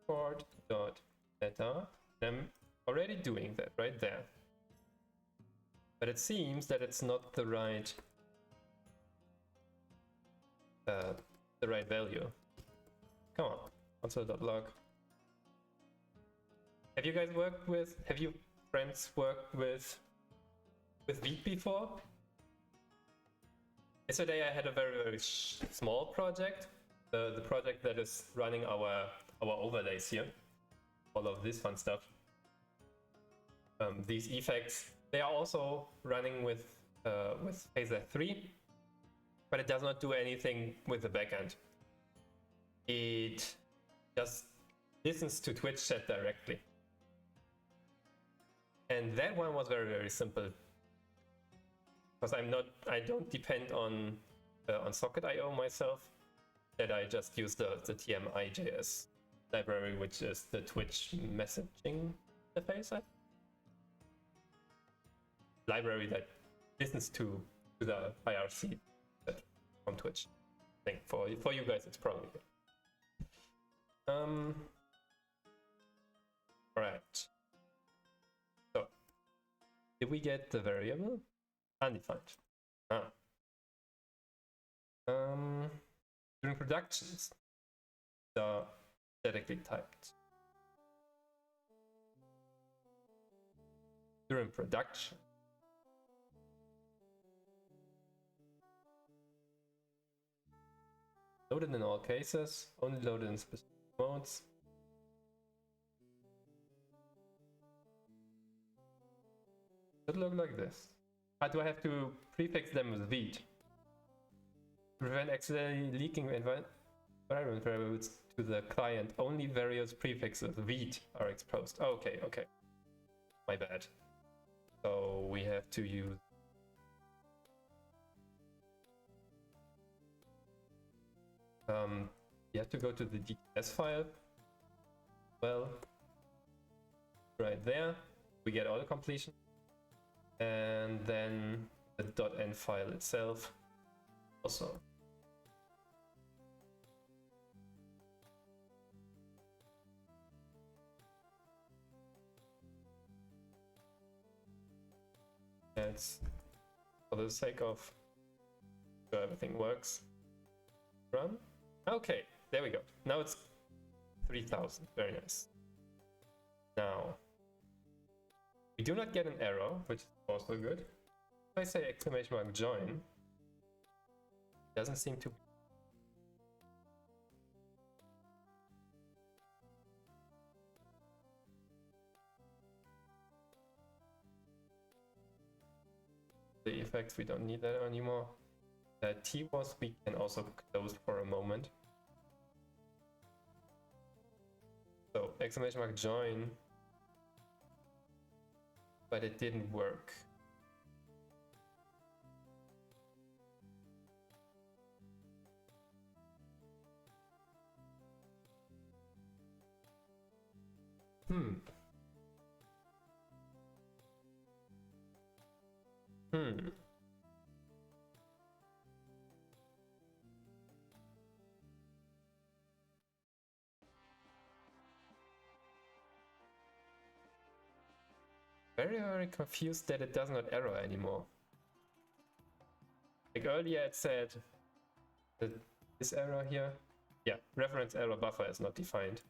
Import dot meta. I'm already doing that right there. But it seems that it's not the right value. Come on, console.log. Have you guys worked with? Have you friends worked with Vite before? Yesterday I had a very small project, the project that is running our overlays here, all of this fun stuff. These effects, they are also running with Phaser 3, but it does not do anything with the backend. It just listens to Twitch chat directly. And that one was very simple, because I don't depend on Socket.io myself. That I just use the TMI.js library, which is the Twitch messaging interface library that listens to the IRC from Twitch. I think for you guys it's probably good. All right. So did we get the variable? Undefined. During productions, the statically typed. During production. Loaded in all cases, only loaded in specific modes. Should look like this. How do I have to prefix them with Vite? Prevent accidentally leaking environment variables to the client. Only various prefixes Vite are exposed. Okay. My bad. So we have to use you have to go to the DTS file. Well, right there we get all the completion, and then the .env file itself also. It's for the sake of sure everything works. Run. Okay, there we go. Now it's 3000. Very nice. Now we do not get an error, which is also good. If I say exclamation mark join, doesn't seem to. The effects, we don't need that anymore. TWAS we can also close for a moment. So exclamation mark join, but it didn't work. Very confused that it does not error anymore. Like earlier it said that this error here, yeah, reference error buffer is not defined.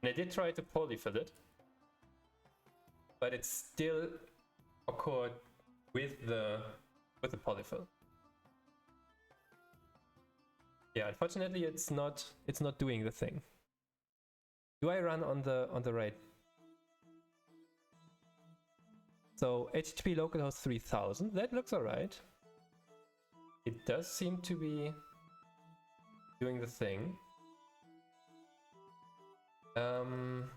And I did try to polyfill it, but it still occurred with the polyfill. Yeah, unfortunately it's not doing the thing. Do I run on the right? So HTTP localhost 3000, that looks alright. It does seem to be doing the thing. Can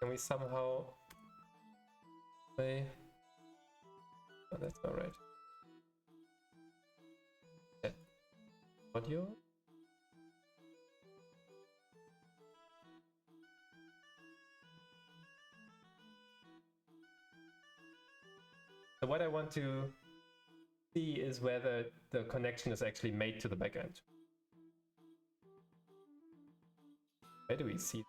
we somehow say? Oh, that's not right. Yeah. Audio. So what I want to see is whether the connection is actually made to the backend. Where do we see?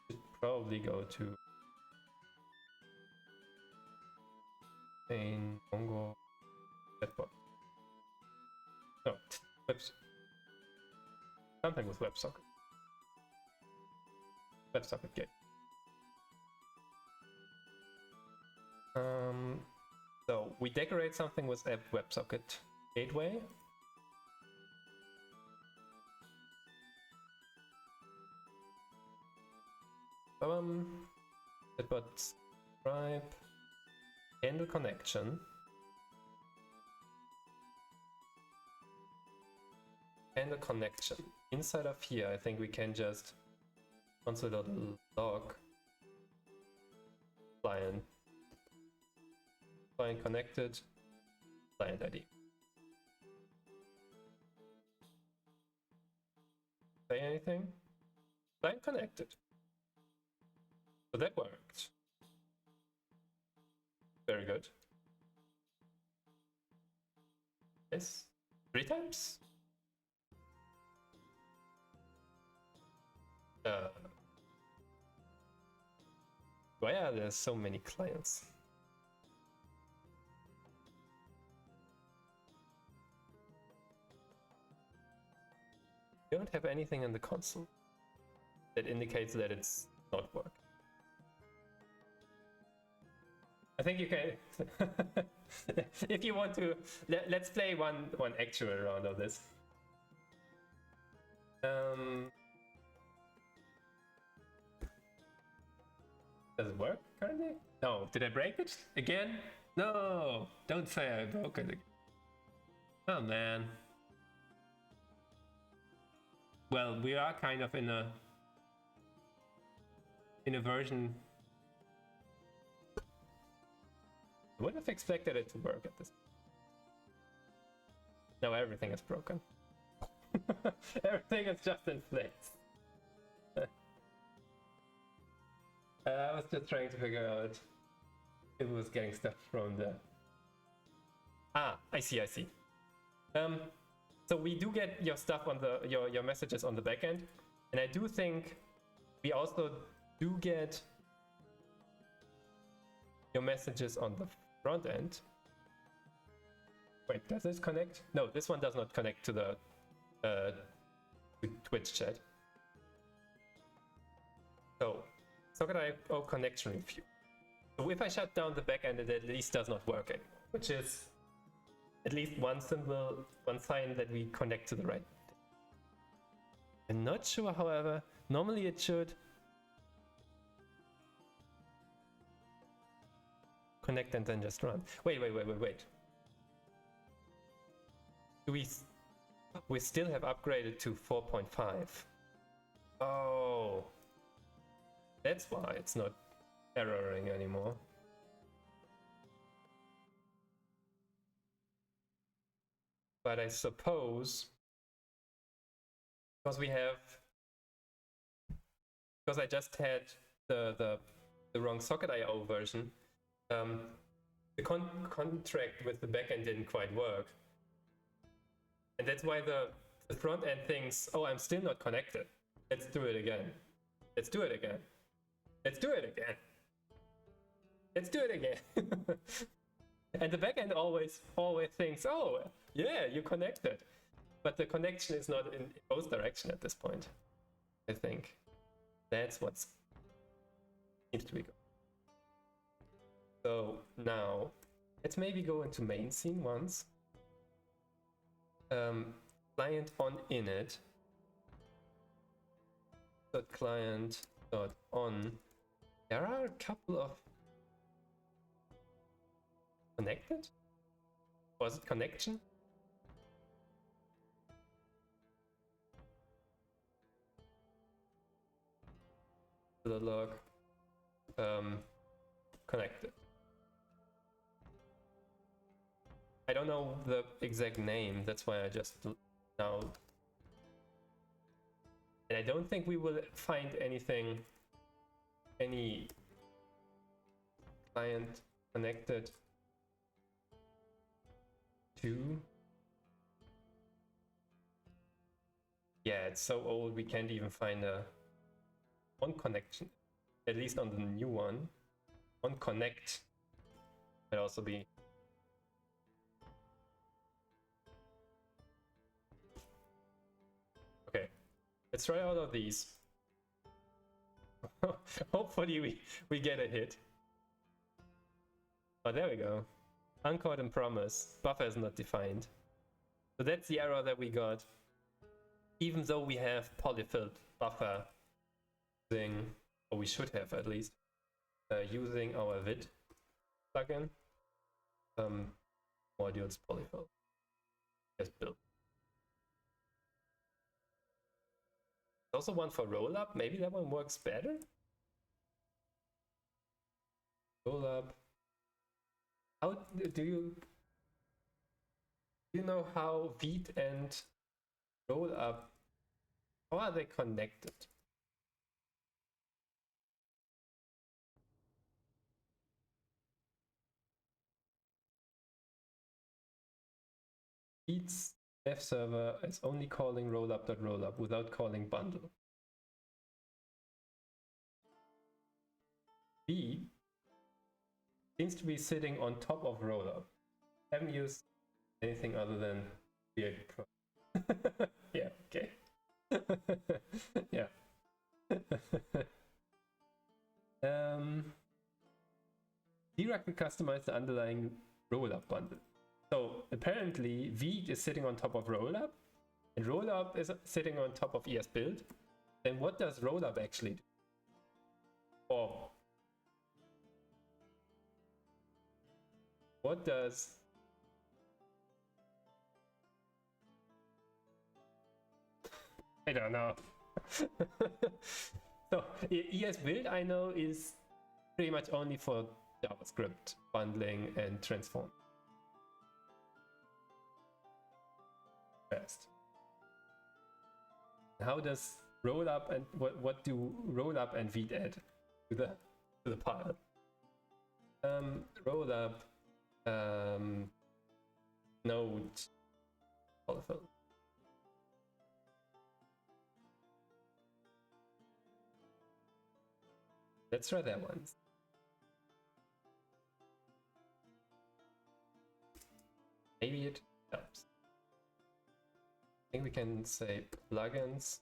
Should probably go to main Mongo chatbot. No, something with WebSocket. WebSocket gate. So we decorate something with a WebSocket gateway. Chatbot subscribe, handle connection. Handle connection. Inside of here, I think we can just console.log client connected, client ID. Say anything? Client connected. So that worked. Very good. Yes. 3 times? Why are there so many clients? We don't have anything in the console that indicates that it's not working. I think you can, if you want to, let's play one actual round of this. Does it work currently? No. Did I break it again? No. Don't say I broke it again. Oh man. Well, we are kind of in a version. I would have expected it to work at this. No, everything is broken. Everything is just in place. I was just trying to figure out if it was getting stuff from there. Ah, I see. So we do get your stuff on the your messages on the backend, and I do think we also do get your messages on the front end. Wait, does this connect? No, this one does not connect to the Twitch chat. So Socket.io connection review. So if I shut down the backend, it at least does not work anymore, which is at least one sign that we connect to the right. I'm not sure, however, normally it should connect and then just run. Wait. Do we still have upgraded to 4.5? Oh, that's why it's not erroring anymore. But I suppose because I just had the wrong Socket.io version, the contract with the backend didn't quite work, and that's why the front end thinks, oh, I'm still not connected. Let's do it again. Let's do it again. Let's do it again. Let's do it again. And the backend always thinks, oh, yeah, you connected. But the connection is not in both directions at this point. I think that's what seems to be going. So now let's maybe go into main scene once. Client on init. Client on. There are a couple of connected? Was it connection? The log connected. I don't know the exact name, that's why I just now. And I don't think we will find anything, any client connected 2. Yeah, it's so old we can't even find a on connection, at least on the new one. On connect might also be. Okay, let's try all of these. Hopefully we get a hit. Oh, there we go. Uncaught and promise. Buffer is not defined. So that's the error that we got. Even though we have polyfilled buffer using, or we should have at least, using our Vite plugin. Modules polyfill. Just built. Also one for rollup. Maybe that one works better. Rollup. How do you know how Vite and rollup, how are they connected? Vite's dev server is only calling rollup.rollup without calling bundle. Vite seems to be sitting on top of rollup. Haven't used anything other than Create Pro. Yeah, okay. Yeah. Directly customize the underlying rollup bundle. So apparently Vite is sitting on top of rollup, and rollup is sitting on top of ESBuild. Then what does rollup actually do? Or what does I don't know. So ESBuild I know is pretty much only for JavaScript bundling and transform. Best. How does rollup and what do rollup and Vite add to the pile? Rollup node polyfill. Let's try that one. Maybe it helps. I think we can say plugins.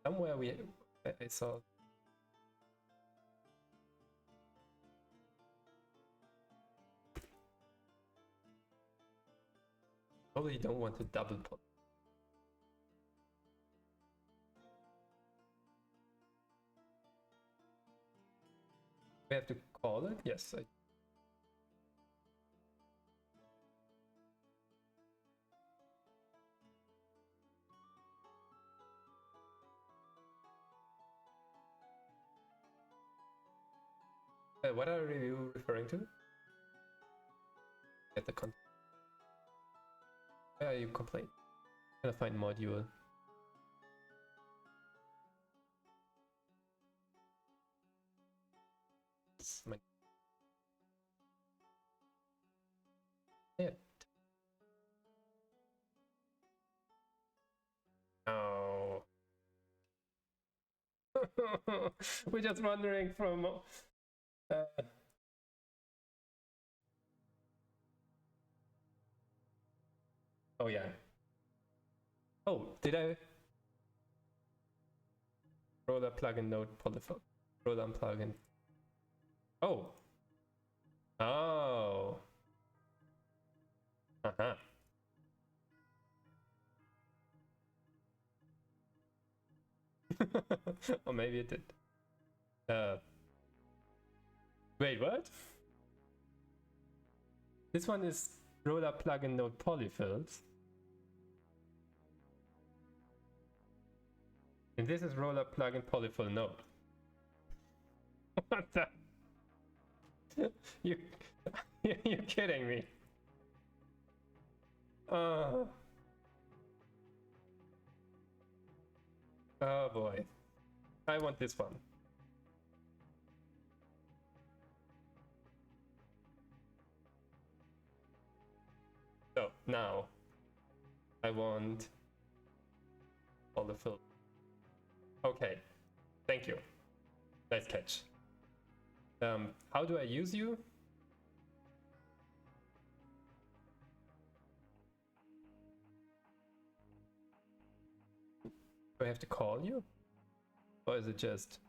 Somewhere I saw. Probably don't want to double put. We have to call it? Yes. What are you referring to? Get the content. Where are you complaining? I'm gonna find module. Yeah. Oh. We're just wandering from. Oh yeah. Oh, did I? Roller plugin node polyfill. Roller plugin. Oh. Oh. Uh-huh. Or maybe it did. Wait, what? This one is roller plugin node polyfills. And this is roller plugin polyfill node. What the? You're kidding me. Oh boy. I want this one. So now I want all the filters. Okay, thank you. Nice catch. How do I use you? Do I have to call you? Or is it just...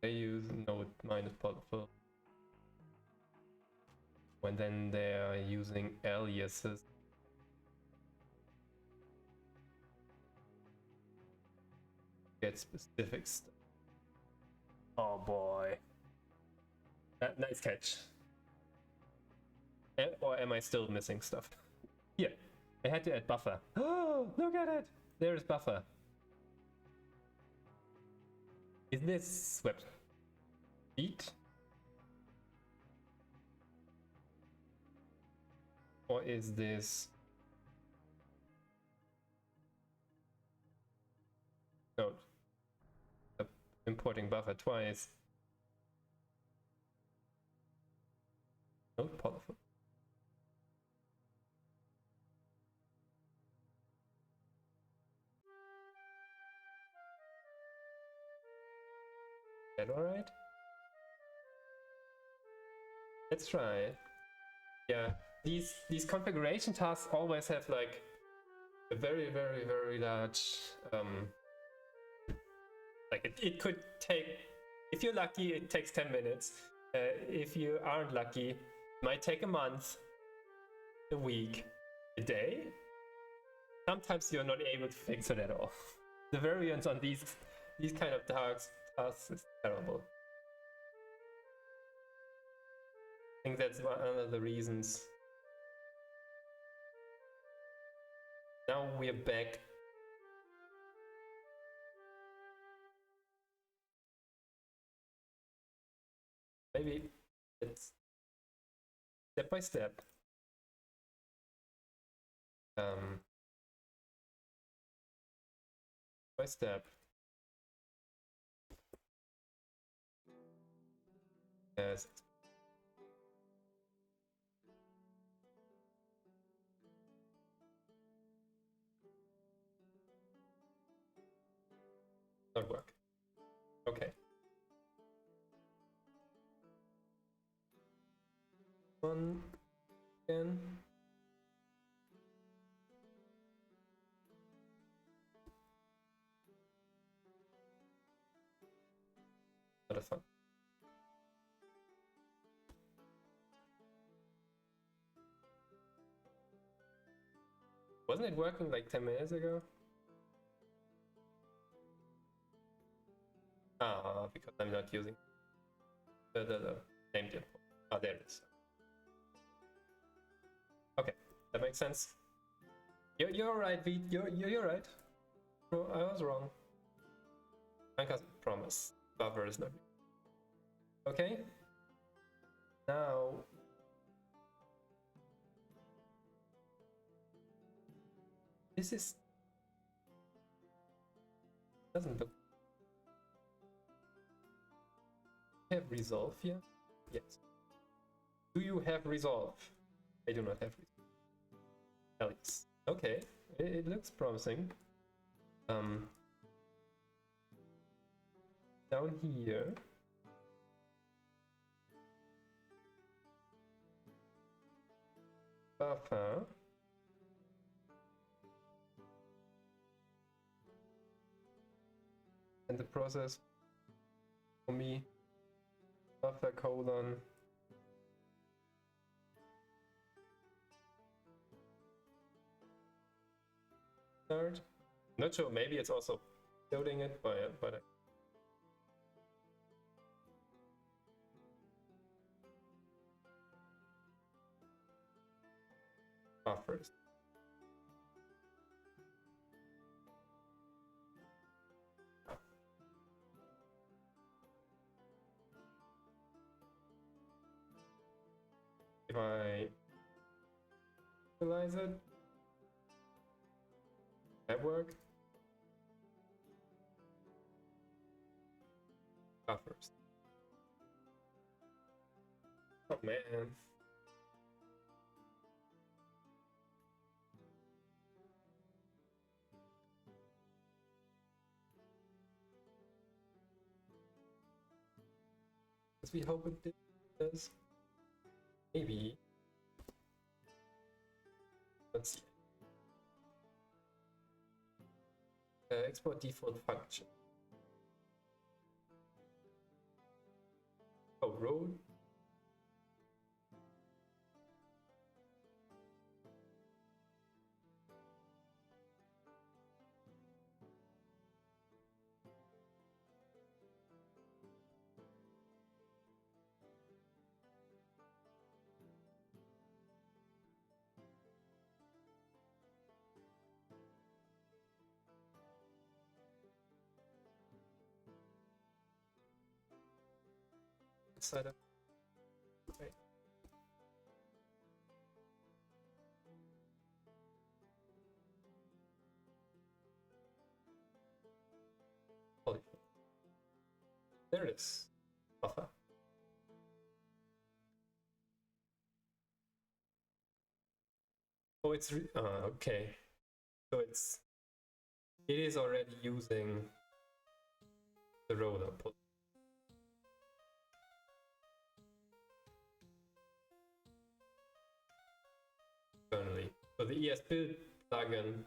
I use node minus polyfill. When then they are using aliases. Get specific stuff. Oh boy. Nice catch. Or am I still missing stuff? Here, I had to add buffer. Oh, look at it! There is buffer. Is this web Vite? Or is this... No. Importing buffer twice. No, polyfill. Is that alright? Let's try. Yeah, these configuration tasks always have like a very large like it could take, if you're lucky it takes 10 minutes. If you aren't lucky, it might take a month, a week, a day. Sometimes you're not able to fix it at all. The variance on these kind of tasks is terrible. I think that's one of the reasons. Now we're back. Maybe it's step by step. By step. Yes. Not work. Okay. One again. Not a fun. Wasn't it working like 10 minutes ago? Ah, because I'm not using the named import. Ah, there it is. Okay, that makes sense. You're right, Vite. You're right. No, I was wrong. I can't promise. Buffer is not. Okay. Now. This is. Doesn't look. Have resolve here? Yes. Do you have resolve? I do not have resolve. Alex. Okay, it looks promising. Down here. Buffer. And the process for me. Buffer colon. Start. Not sure, maybe it's also building it, but buffers. If I realize it, that work. Buffers. Oh man. As we hope it does. Maybe. Let's see. Export default function. Oh, roll. Side up. Right. There it is. Buffer. Oh, it's okay. So it is already using the roll output. Internally. So the ES build plugin.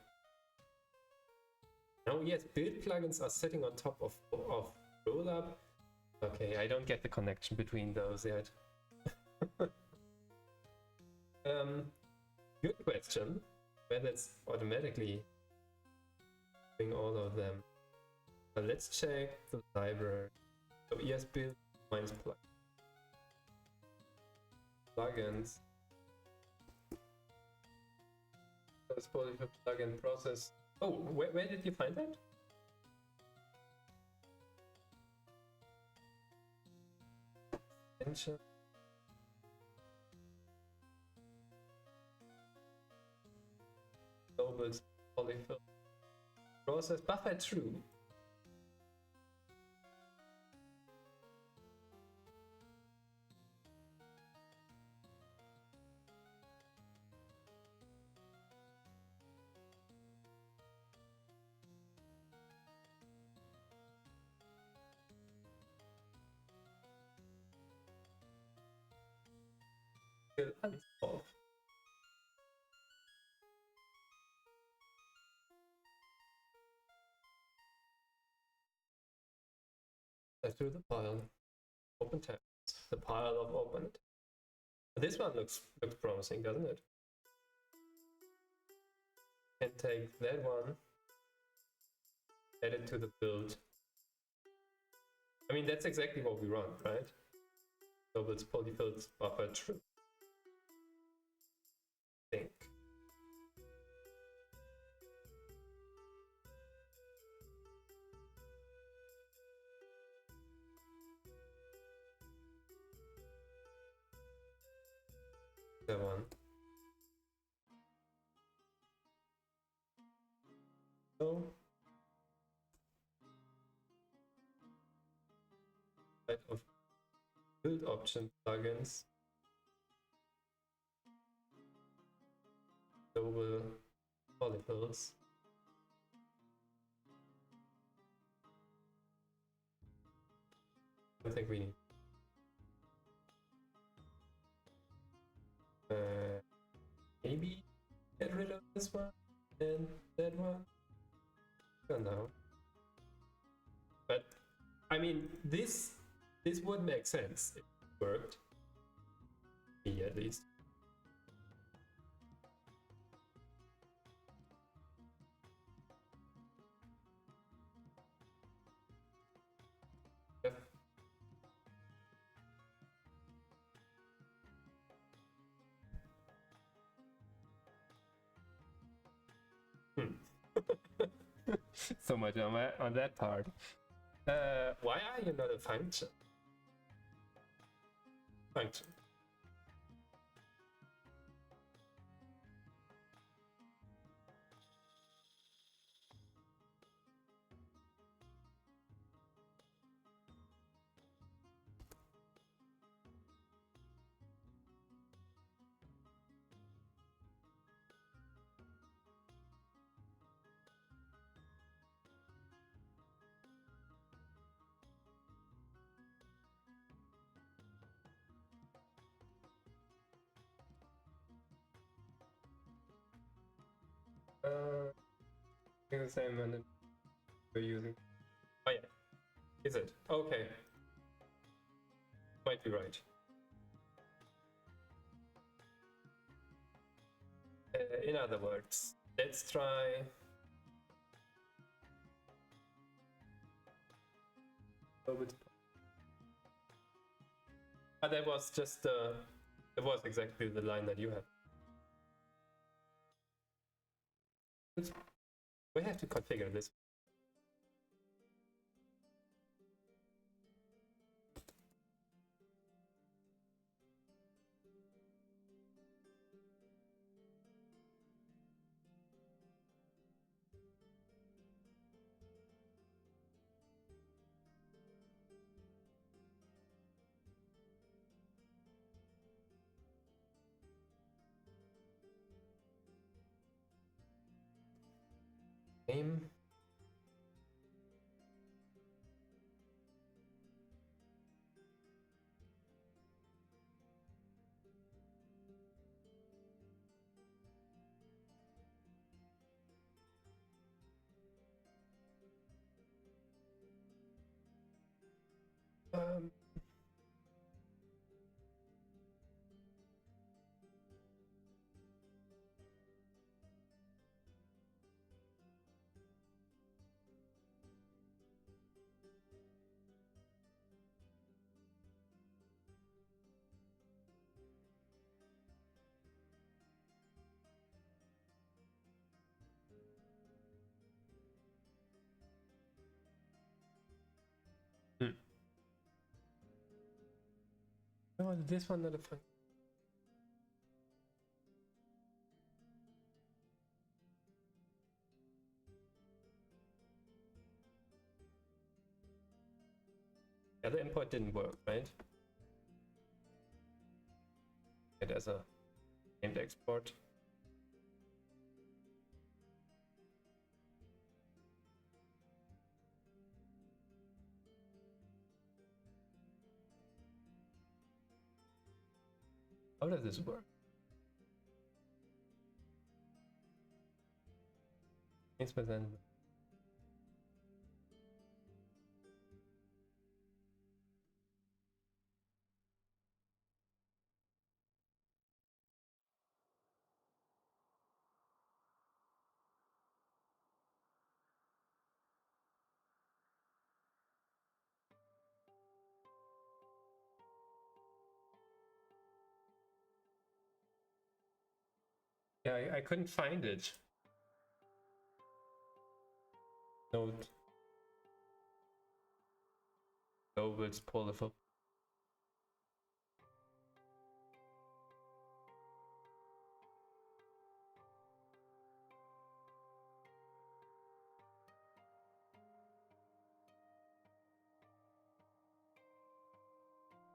Now ES build plugins are sitting on top of rollup. Okay, I don't get the connection between those yet. Good question. Whether it's automatically doing all of them. Let's check the library. So ES build minus plugins. Spotify plugin process. Oh, where did you find that? Extension. Global polyfill process buffer true. Still unsolved. Through the pile. Open tabs. The pile of opened. This one looks promising, doesn't it? And take that one, add it to the build. I mean, that's exactly what we run, right? So it's polyfills buffer true. I think. That one. So type of build option plugins. Global polyfills. I don't think we need. Maybe get rid of this one and that one. I don't know. But I mean, this would make sense if it worked. Me at least. So much on that part. Why are you not a function? The same and we're using. Oh yeah, is it? Okay, might be right. In other words, let's try. That was just that was exactly the line that you had. We have to configure this. Name. Um, Oh, this one not a fun. Yeah, the import didn't work, right? It as a named export. How does this work? Thanks for that. Yeah, I couldn't find it. Node globals polyfill.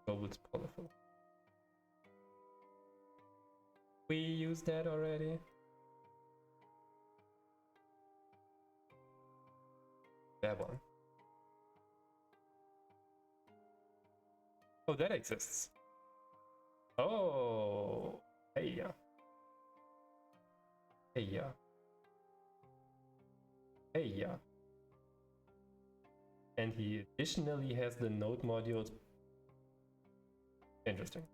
Globals polyfill. We used that already. That one. Oh, that exists. Oh, hey yeah. Hey yeah. Hey yeah. And he additionally has the node modules. Interesting.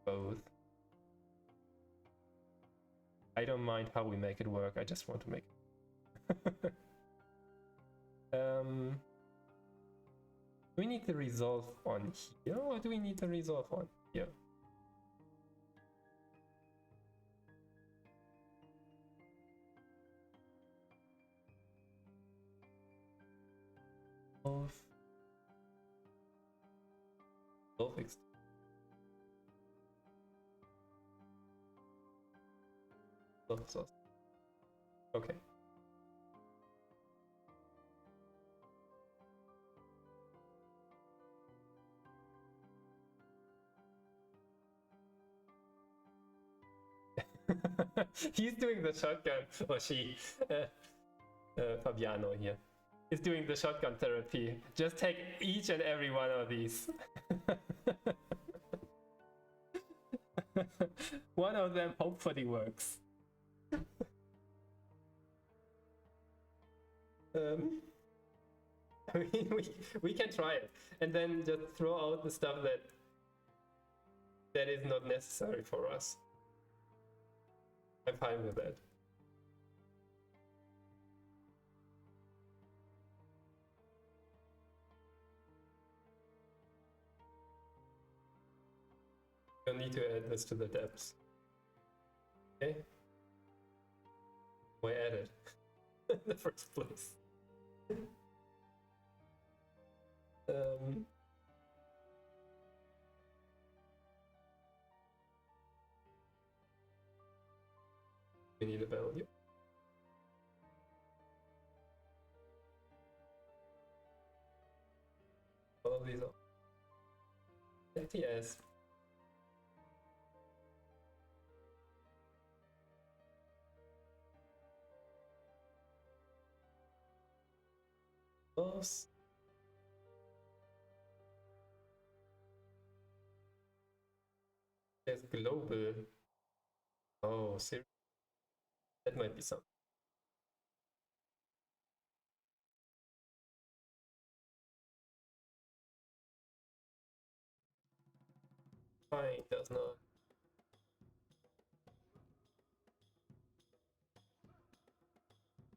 Both. I don't mind how we make it work. I just want to make it. Do we need to resolve on here or do we need to resolve on here? Both fixed. Okay. He's doing the shotgun, or she, Fabiano here, is doing the shotgun therapy. Just take each and every one of these. One of them hopefully works. Um, I mean, we can try it and then just throw out the stuff that is not necessary for us. I'm fine with that. Don't need to add this to the depths. Okay. Why add it in the first place? We need a value. All of these are TS. There's global. Oh, seriously? That might be something. Fine, does not.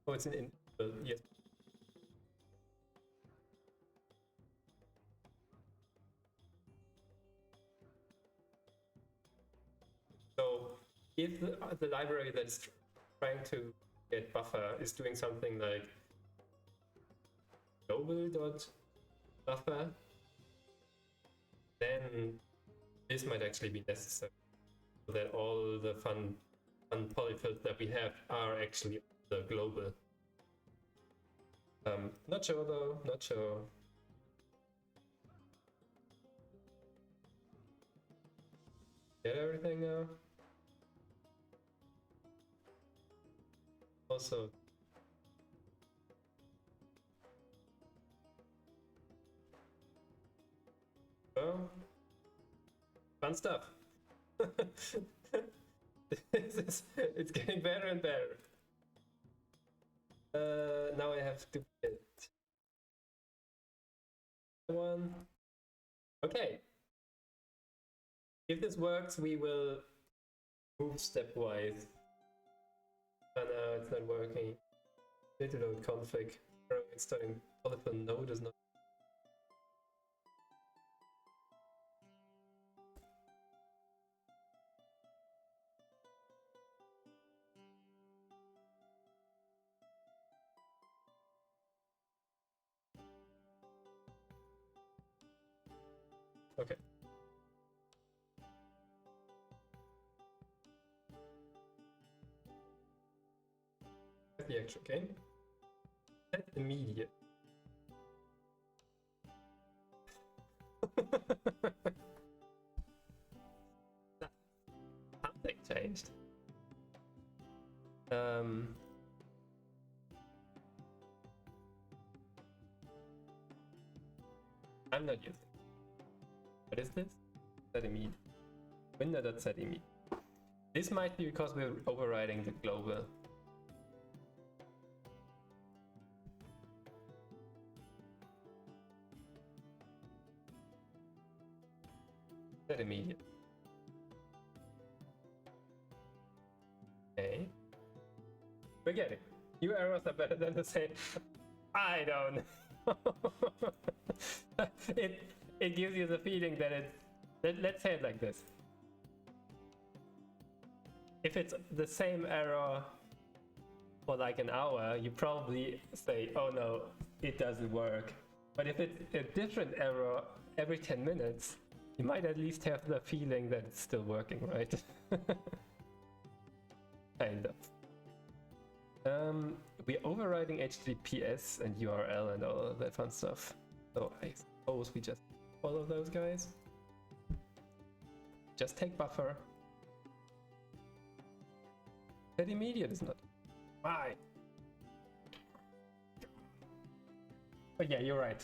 Oh, it's an yes. So if the library that is trying to get buffer is doing something like global.buffer, then this might actually be necessary, so that all the fun polyfills that we have are actually the global. Not sure though, not sure. Get everything now? Also, well, fun stuff. It's getting better and better. Now I have to build one. Okay. If this works, we will move stepwise. Oh no, it's not working. Need to load config. Installing polyfill node is not. Okay. That's the actual game. Set immediate. Something changed. I'm not using. What is this? Set immediate. Window.set immediate. This might be because we're overriding the global. Set immediate. Okay. We're getting. New errors are better than the same. I don't know. it gives you the feeling that let's say it like this. If it's the same error for like an hour, you probably say, oh no, it doesn't work. But if it's a different error every 10 minutes, you might at least have the feeling that it's still working, right? Kind of. We're overriding HTTPS and URL and all of that fun stuff. So I suppose we just follow those guys. Just take buffer. That immediate is not. Why? But yeah, you're right.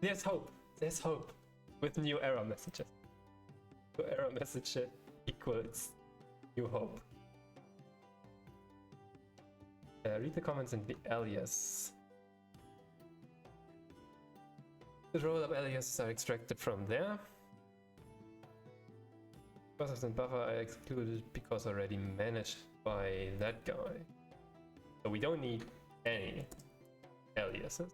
There's hope. There's hope with new error messages. New error message equals new hope. Read the comments in the alias. The roll-up aliases are extracted from there. Buffers and buffer are excluded because already managed by that guy. So we don't need any aliases.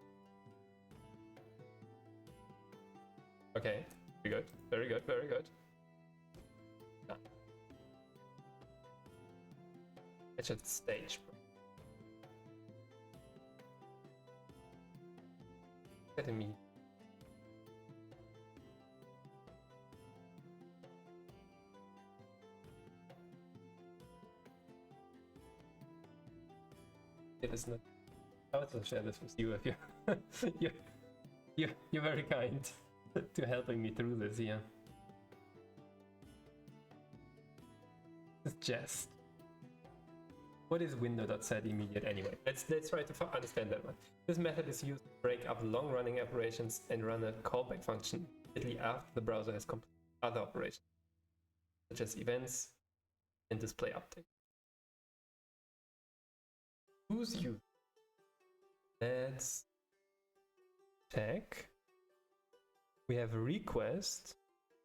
Okay, very good, very good, very good. Done. It's at stage. Academy. It is not. I will share this with you if you you're very kind to helping me through this here. It's just. What is window.set immediate anyway? Let's try to understand that one. This method is used to break up long-running operations and run a callback function immediately after the browser has completed other operations, such as events and display update. Who's you? Let's check. We have a request,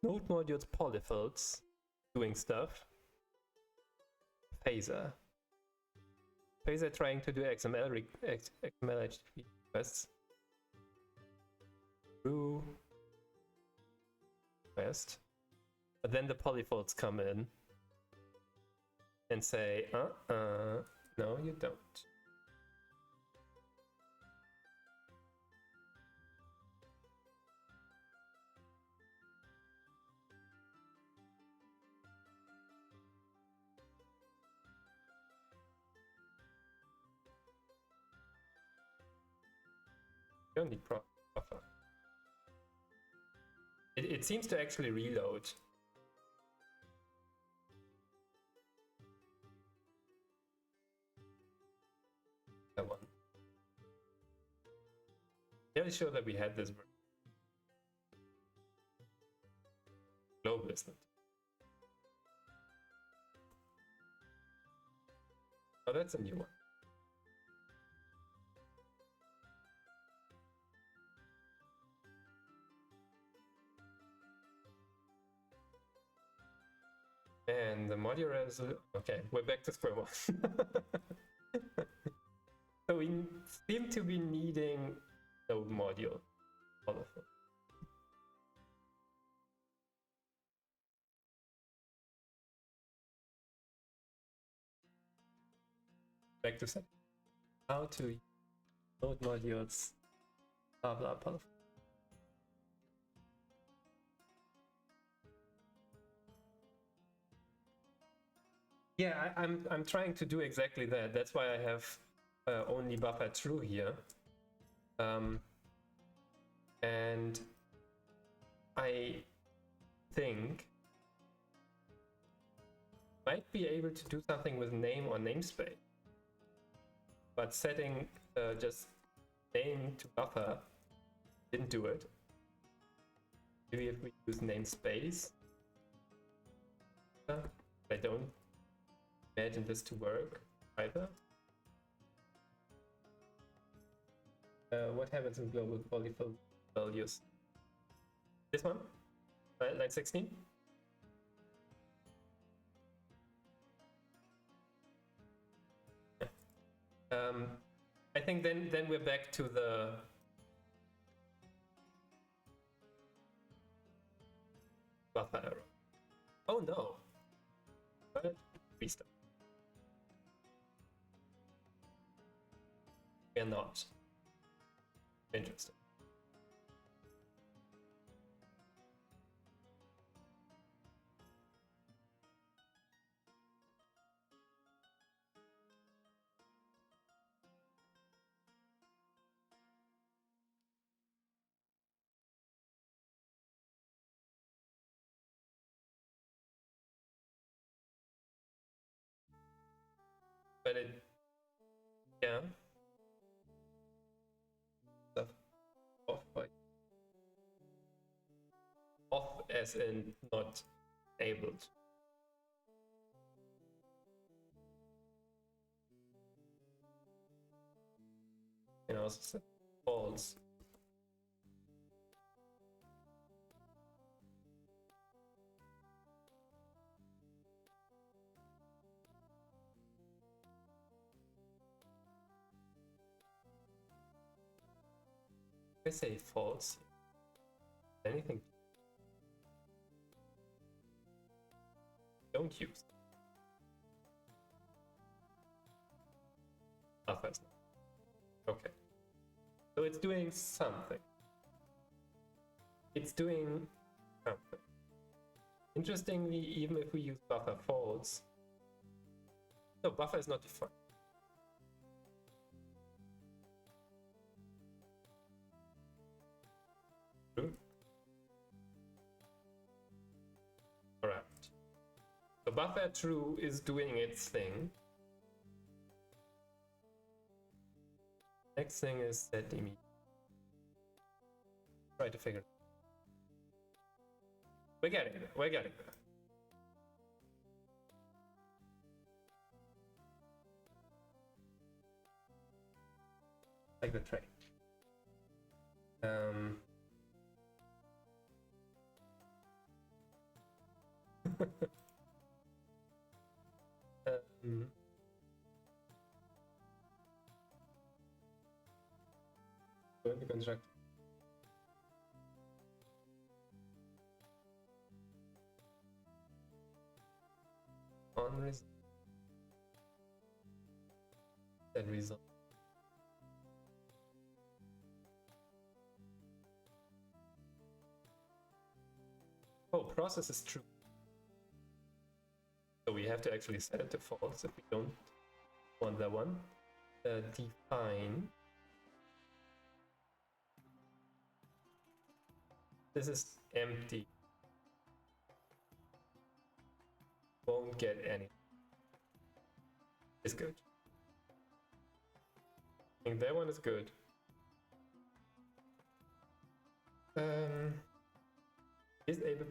node modules polyfills doing stuff, phaser. Phaser trying to do XML HTTP requests. True request. But then the polyfolds come in and say, no, you don't. You don't need buffer. It seems to actually reload. That one. Fairly sure that we had this global, isn't it? Oh, that's a new one. And the module is okay. We're back to square one. So we seem to be needing node module. All of them. Back to set. How to use node modules. Blah blah blah. Yeah, I'm trying to do exactly that. That's why I have only buffer true here. And I think might be able to do something with name or namespace. But setting just name to buffer didn't do it. Maybe if we use namespace. I don't imagine this to work either. What happens in global polyfill values? This one? Line 16? I think then we're back to the buffer error. Oh no. But restart. We are not. Interesting. But it, yeah. Stuff off by off as in not enabled. can also set false. I say false. Anything. Don't use. Alpha is not. Okay. So it's doing something. It's doing something. Interestingly, even if we use buffer false, no, buffer is not defined. True. Alright. So buffer true is doing its thing. Next thing is set immediate. Try to figure it out. We're getting there. We're getting there. Like the train. Going to construct. On result. Then result. Oh, process is true. So we have to actually set it to false if we don't want that one. Define. This is empty. Won't get any. It's good. I think that one is good. Disable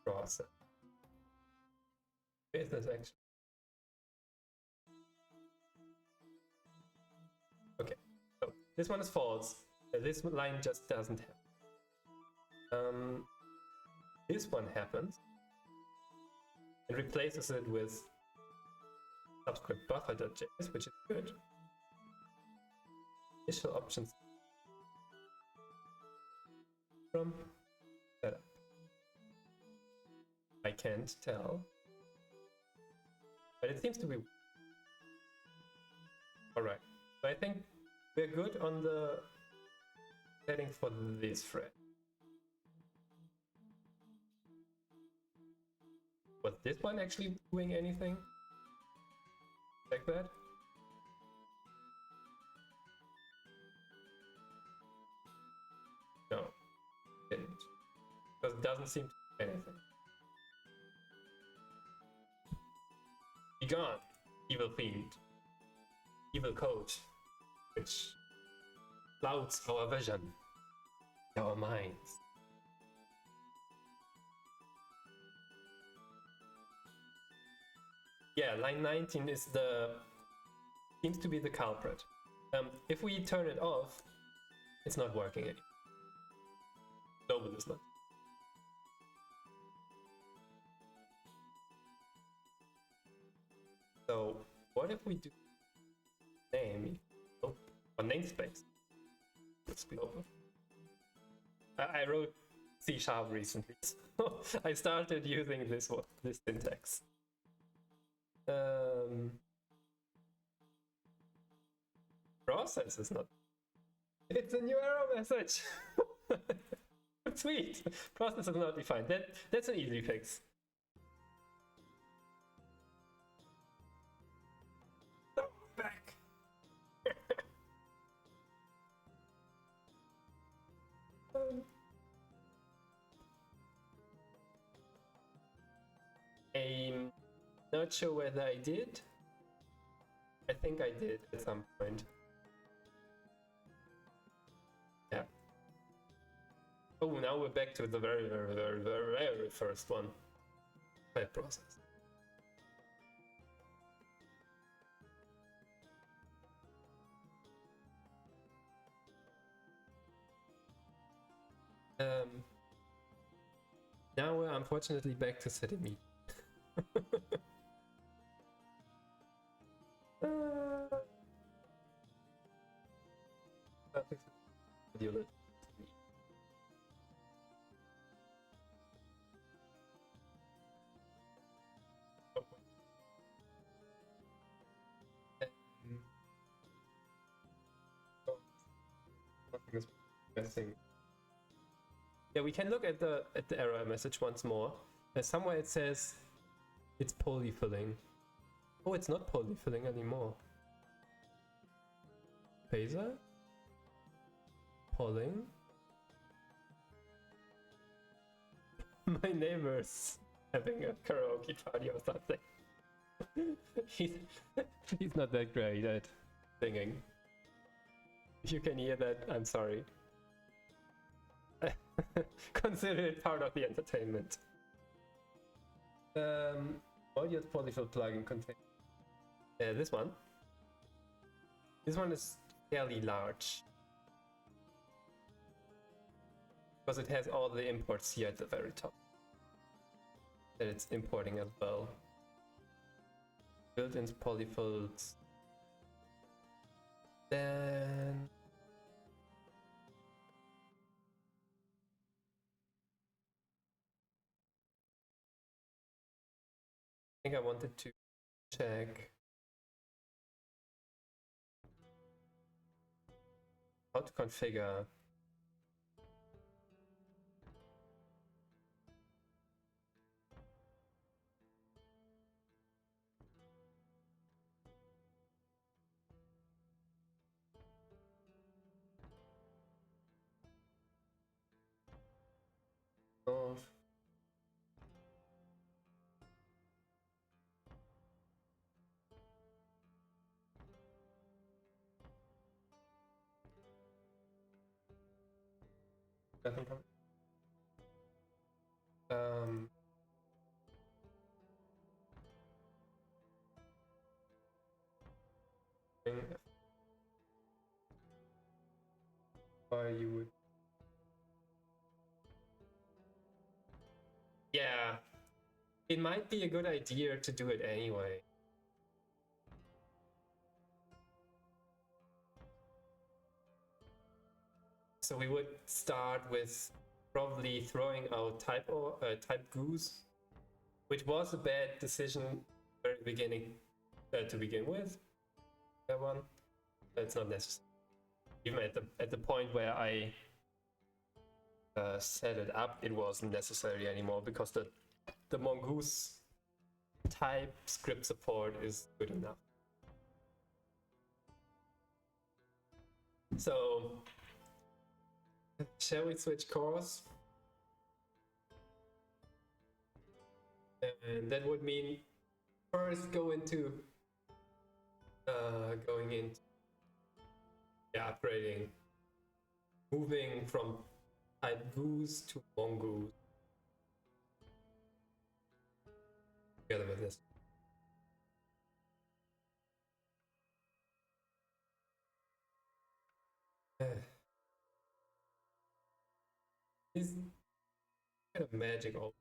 process. Where is this actually? Okay, so this one is false. This line just doesn't happen. This one happens and replaces it with subscript buffer.js, which is good. Initial options from setup. I can't tell, but it seems to be all right. So I think we're good on the setting for this thread. Was this one actually doing anything like that? No, it didn't. Because it doesn't seem to do anything. Be gone, evil fiend, evil code, which clouds our vision, our minds. Yeah, line 19 is seems to be the culprit. If we turn it off, it's not working anymore. Global is not. So what if we do name or namespace? It's global. I wrote C# recently, so I started using this syntax. Process is not. It's a new error message. Sweet. Process is not defined. That's an easy fix. Back. I'm not sure whether I did. I think I did at some point. Yeah. Oh, now we're back to the very first one. That process. Now we're unfortunately back to setting meat. Yeah, we can look at the error message once more. Somewhere it says it's polyfilling. Oh, it's not polyfilling anymore. Phaser? Polling? My neighbor's having a karaoke party or something. he's not that great at singing. If you can hear that, I'm sorry. Consider it part of the entertainment. Audio polyfill plugin contains this one. This one is fairly large because it has all the imports here at the very top that it's importing as well. Built-in polyfills. Then I think I wanted to check how to configure of um why you would yeah, it might be a good idea to do it anyway. So we would start with probably throwing out type goose, which was a bad decision at the very beginning to begin with. That one, that's not necessary. Even at the point where I set it up, it wasn't necessary anymore because the mongoose type script support is good enough. So shall we switch course? And that would mean first going into upgrading, moving from type goose to mongoose together with this. Is kind of magical.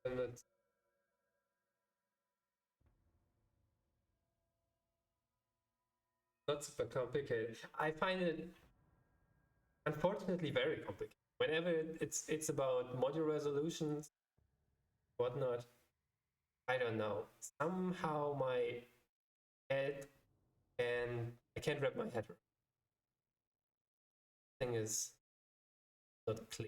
And that's not super complicated. I find it unfortunately very complicated. Whenever it's about module resolutions, whatnot, I don't know. Somehow my head and I can't wrap my head around. Thing is not clear.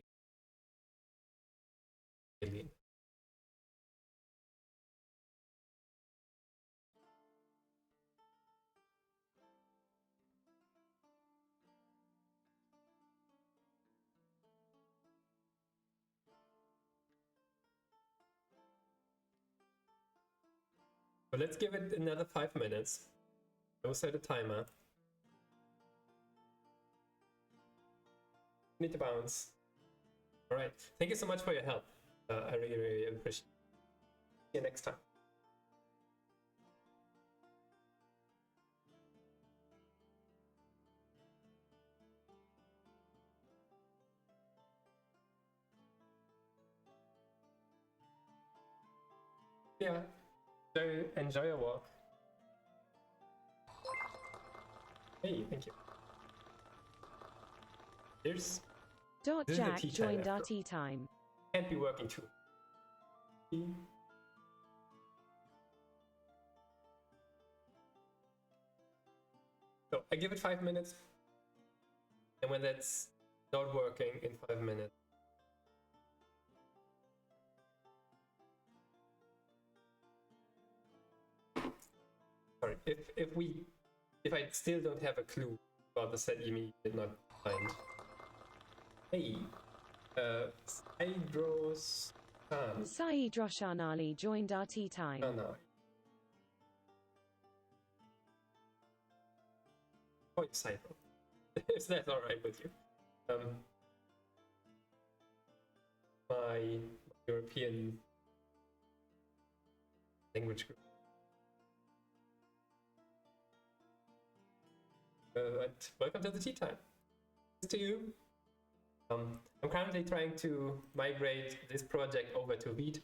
So let's give it another 5 minutes. I will set a timer. Need to bounce. All right. Thank you so much for your help. I really, really appreciate it. See you next time. Yeah, enjoy your walk. Hey, thank you. This is Jack the tea joined time our tea time. Can't be working too. So I give it 5 minutes, and when that's not working in 5 minutes, sorry, if I still don't have a clue about the set email did not find. Hey, Saidros Khan. Saeed Roshanali joined our tea time. Oh no. Oh, Saidro. If that's alright with you. My European language group. And welcome to the tea time. To you. I'm currently trying to migrate this project over to Vite.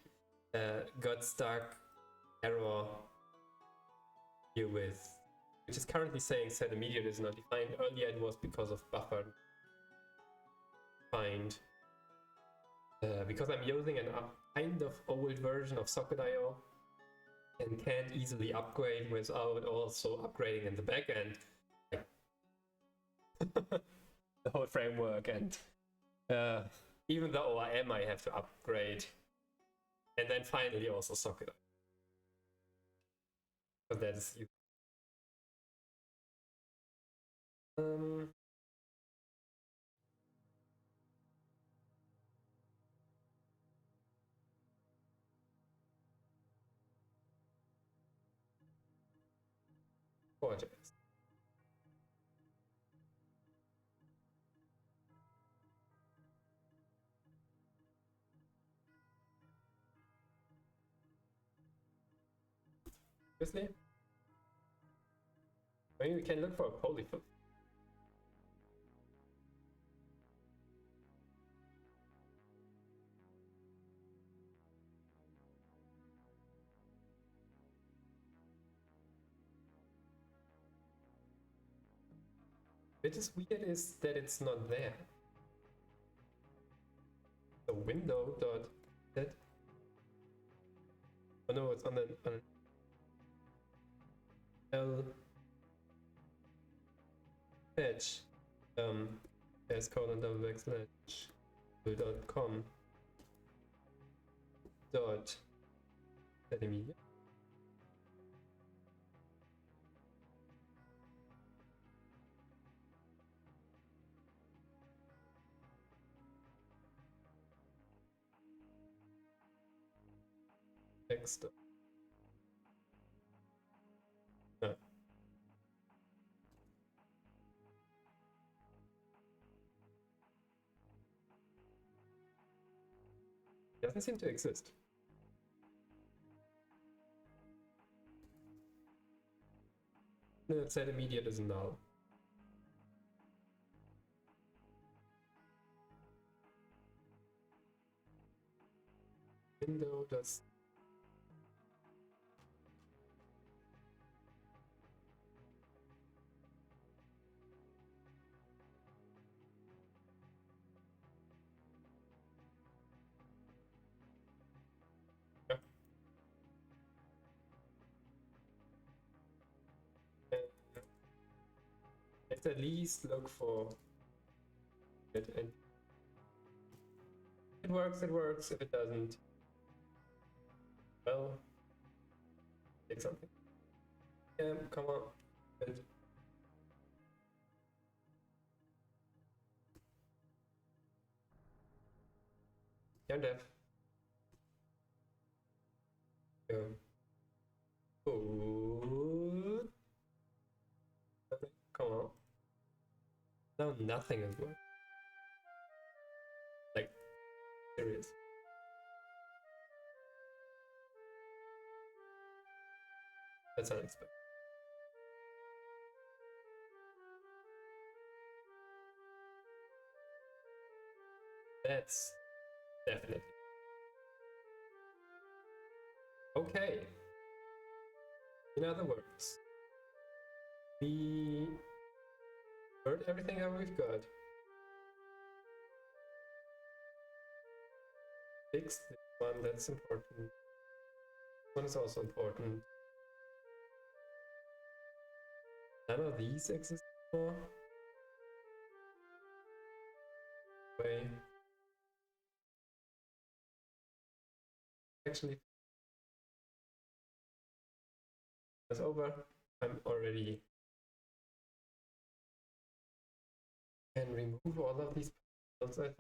Got stuck error here with, which is currently saying set immediate is not defined. Earlier it was because of buffer find. Because I'm using a kind of old version of Socket.io and can't easily upgrade without also upgrading in the backend. The whole framework, and even the ORM I have to upgrade, and then finally also Socket. But that is gorgeous. Obviously, maybe we can look for a polyfill. What is weird is that it's not there. The window dot set. Oh no, it's on an L edge. S colon double backslash .com dot set immediate. Text. No. Doesn't seem to exist. No, set immediate is null. Window does. Let's at least look for it, and it works, it works. If it doesn't, well, take something. Yeah, come on. Good. You're deaf. Go. Good. Okay, come on. No, nothing is working. Like, serious. That's unexpected. That's definitely. Okay. In other words, we heard everything that we've got. Fix this one, that's important. This one is also important. None of these exist anymore. Way. Actually, it's over. I'm already can remove all of these fields, I think.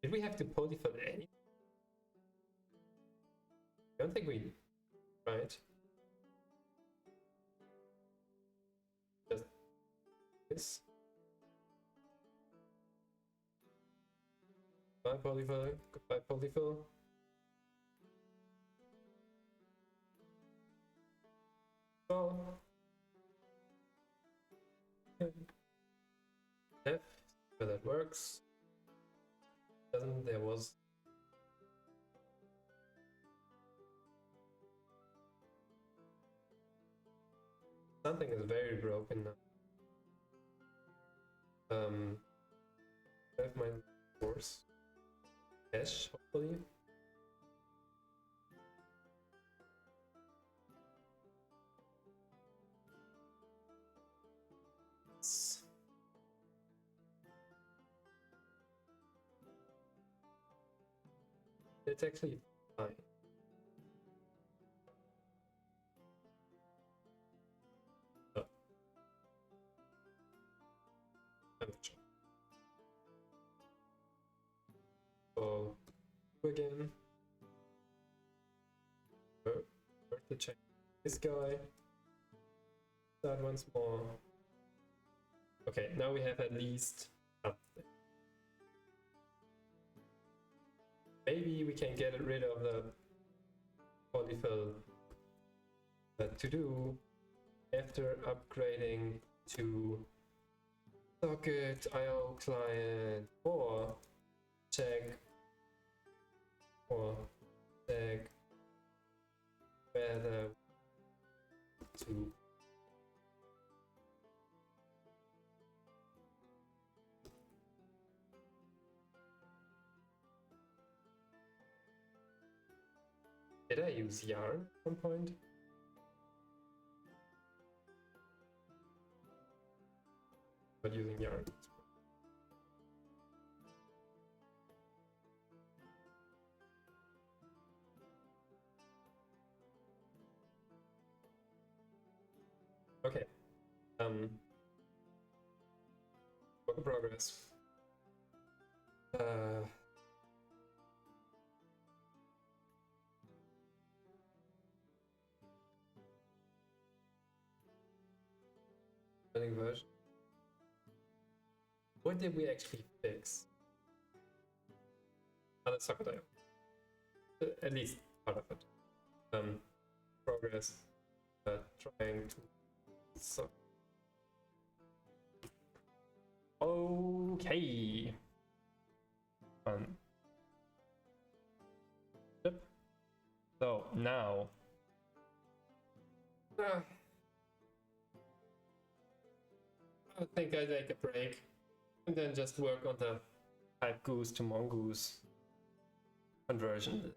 Did we have to polyfill any? I don't think we did, right? Just this. Goodbye polyfill, goodbye polyfill. Well, F, so that works. Doesn't, there was something is very broken now. I have my course cache, hopefully. It's actually fine. Oh. I'm not sure. So again, where to check this guy. Start once more. Okay, now we have at least something. Maybe we can get rid of the polyfill to do after upgrading to socket IO client or check whether to did I use yarn at some point? Not using yarn. Okay. Work in progress. Running version. What did we actually fix? Other socket IO. At least part of it. Progress. Trying to suck. Okay. Yep. So now. I think I take a break and then just work on the type goose to mongoose conversion.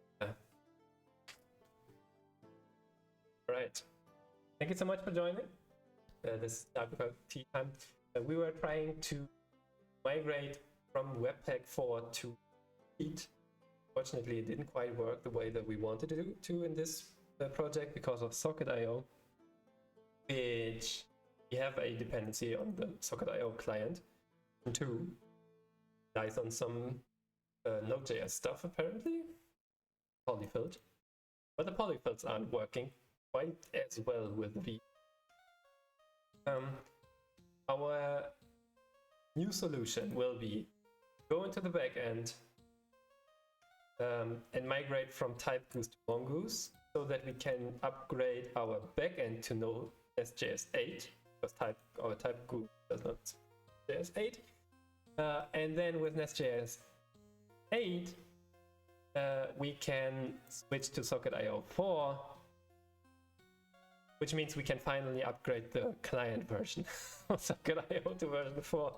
Alright. Thank you so much for joining. This is Typical Tea Time. We were trying to migrate from Webpack 4 to Vite. Fortunately, it didn't quite work the way that we wanted it to in this project because of Socket IO, which we have a dependency on the Socket IO client. And 2, lies on some Node.js stuff apparently, polyfilled. But the polyfills aren't working quite as well with Vite. Our new solution will be go into the backend and migrate from type goose to mongoose so that we can upgrade our backend to Node.js 8 because our type goose does not JS 8. And then with Nest.js 8, we can switch to Socket.io 4, which means we can finally upgrade the client version of Socket.io to version 4.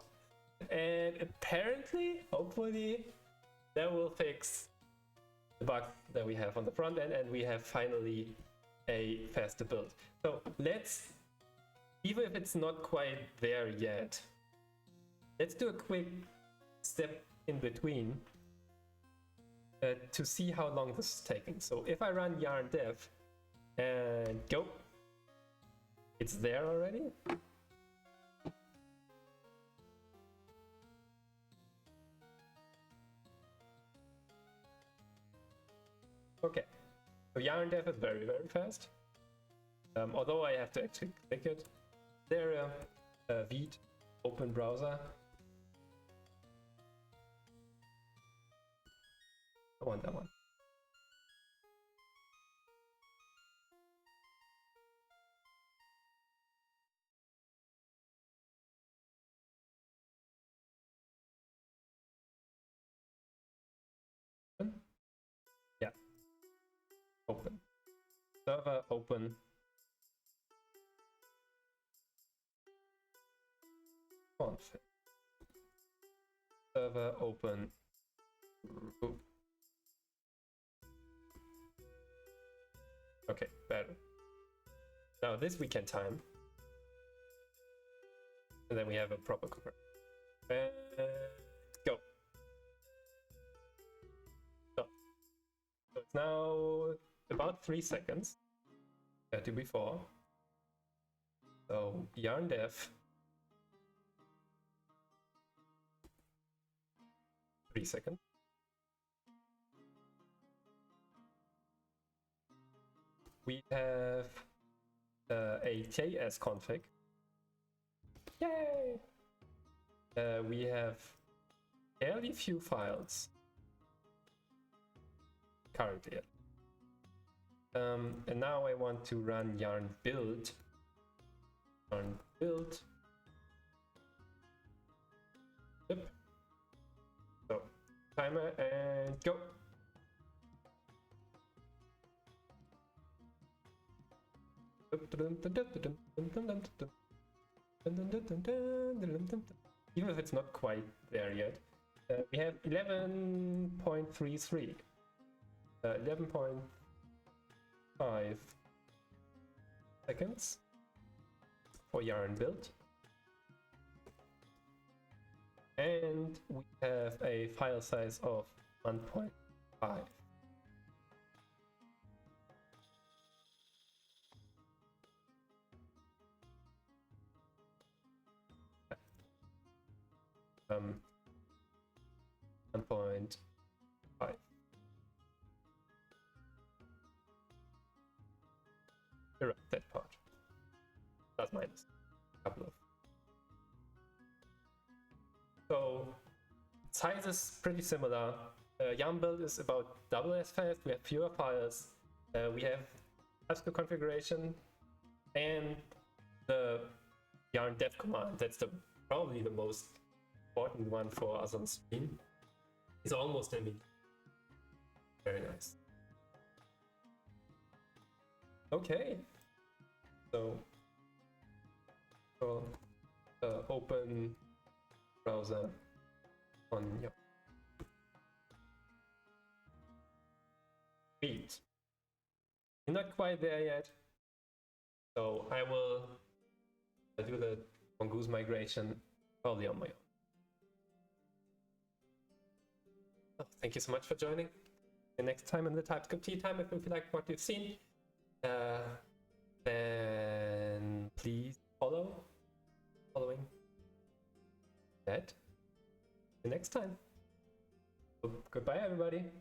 And apparently, hopefully, that will fix the bug that we have on the front end, and we have finally a faster build. So let's, even if it's not quite there yet, let's do a quick step in between to see how long this is taking. So if I run yarn dev and go, it's there already. Okay, so yarn dev is very, very fast. Although I have to actually click it. There, Vite, open browser. I want that one. Yeah. Open. Server open. Config. Server open. Ooh. Okay, better. Now this we can time. And then we have a proper convert. Go. So it's now about 3 seconds to before. So yarn dev 3 seconds. We have a JS config. Yay! We have fairly few files currently. And now I want to run yarn build. Yarn build. Yep. So timer and go. Even if it's not quite there yet, we have 11.33, 11.5 seconds for yarn build, and we have a file size of 1.5. Um, 1.5. Right, that part. Plus minus a couple of. So size is pretty similar. Yarn build is about double as fast. We have fewer files. We have ASCII configuration and the yarn dev command. That's probably the most important one for us on stream. It's almost immediate. Very nice. Okay, so open browser on your Vite. You're not quite there yet, so I will do the Mongoose migration probably on my own. Oh, thank you so much for joining. The next time in the TypeScript tea time, if you like what you've seen, then please following that. See you next time. Goodbye, everybody.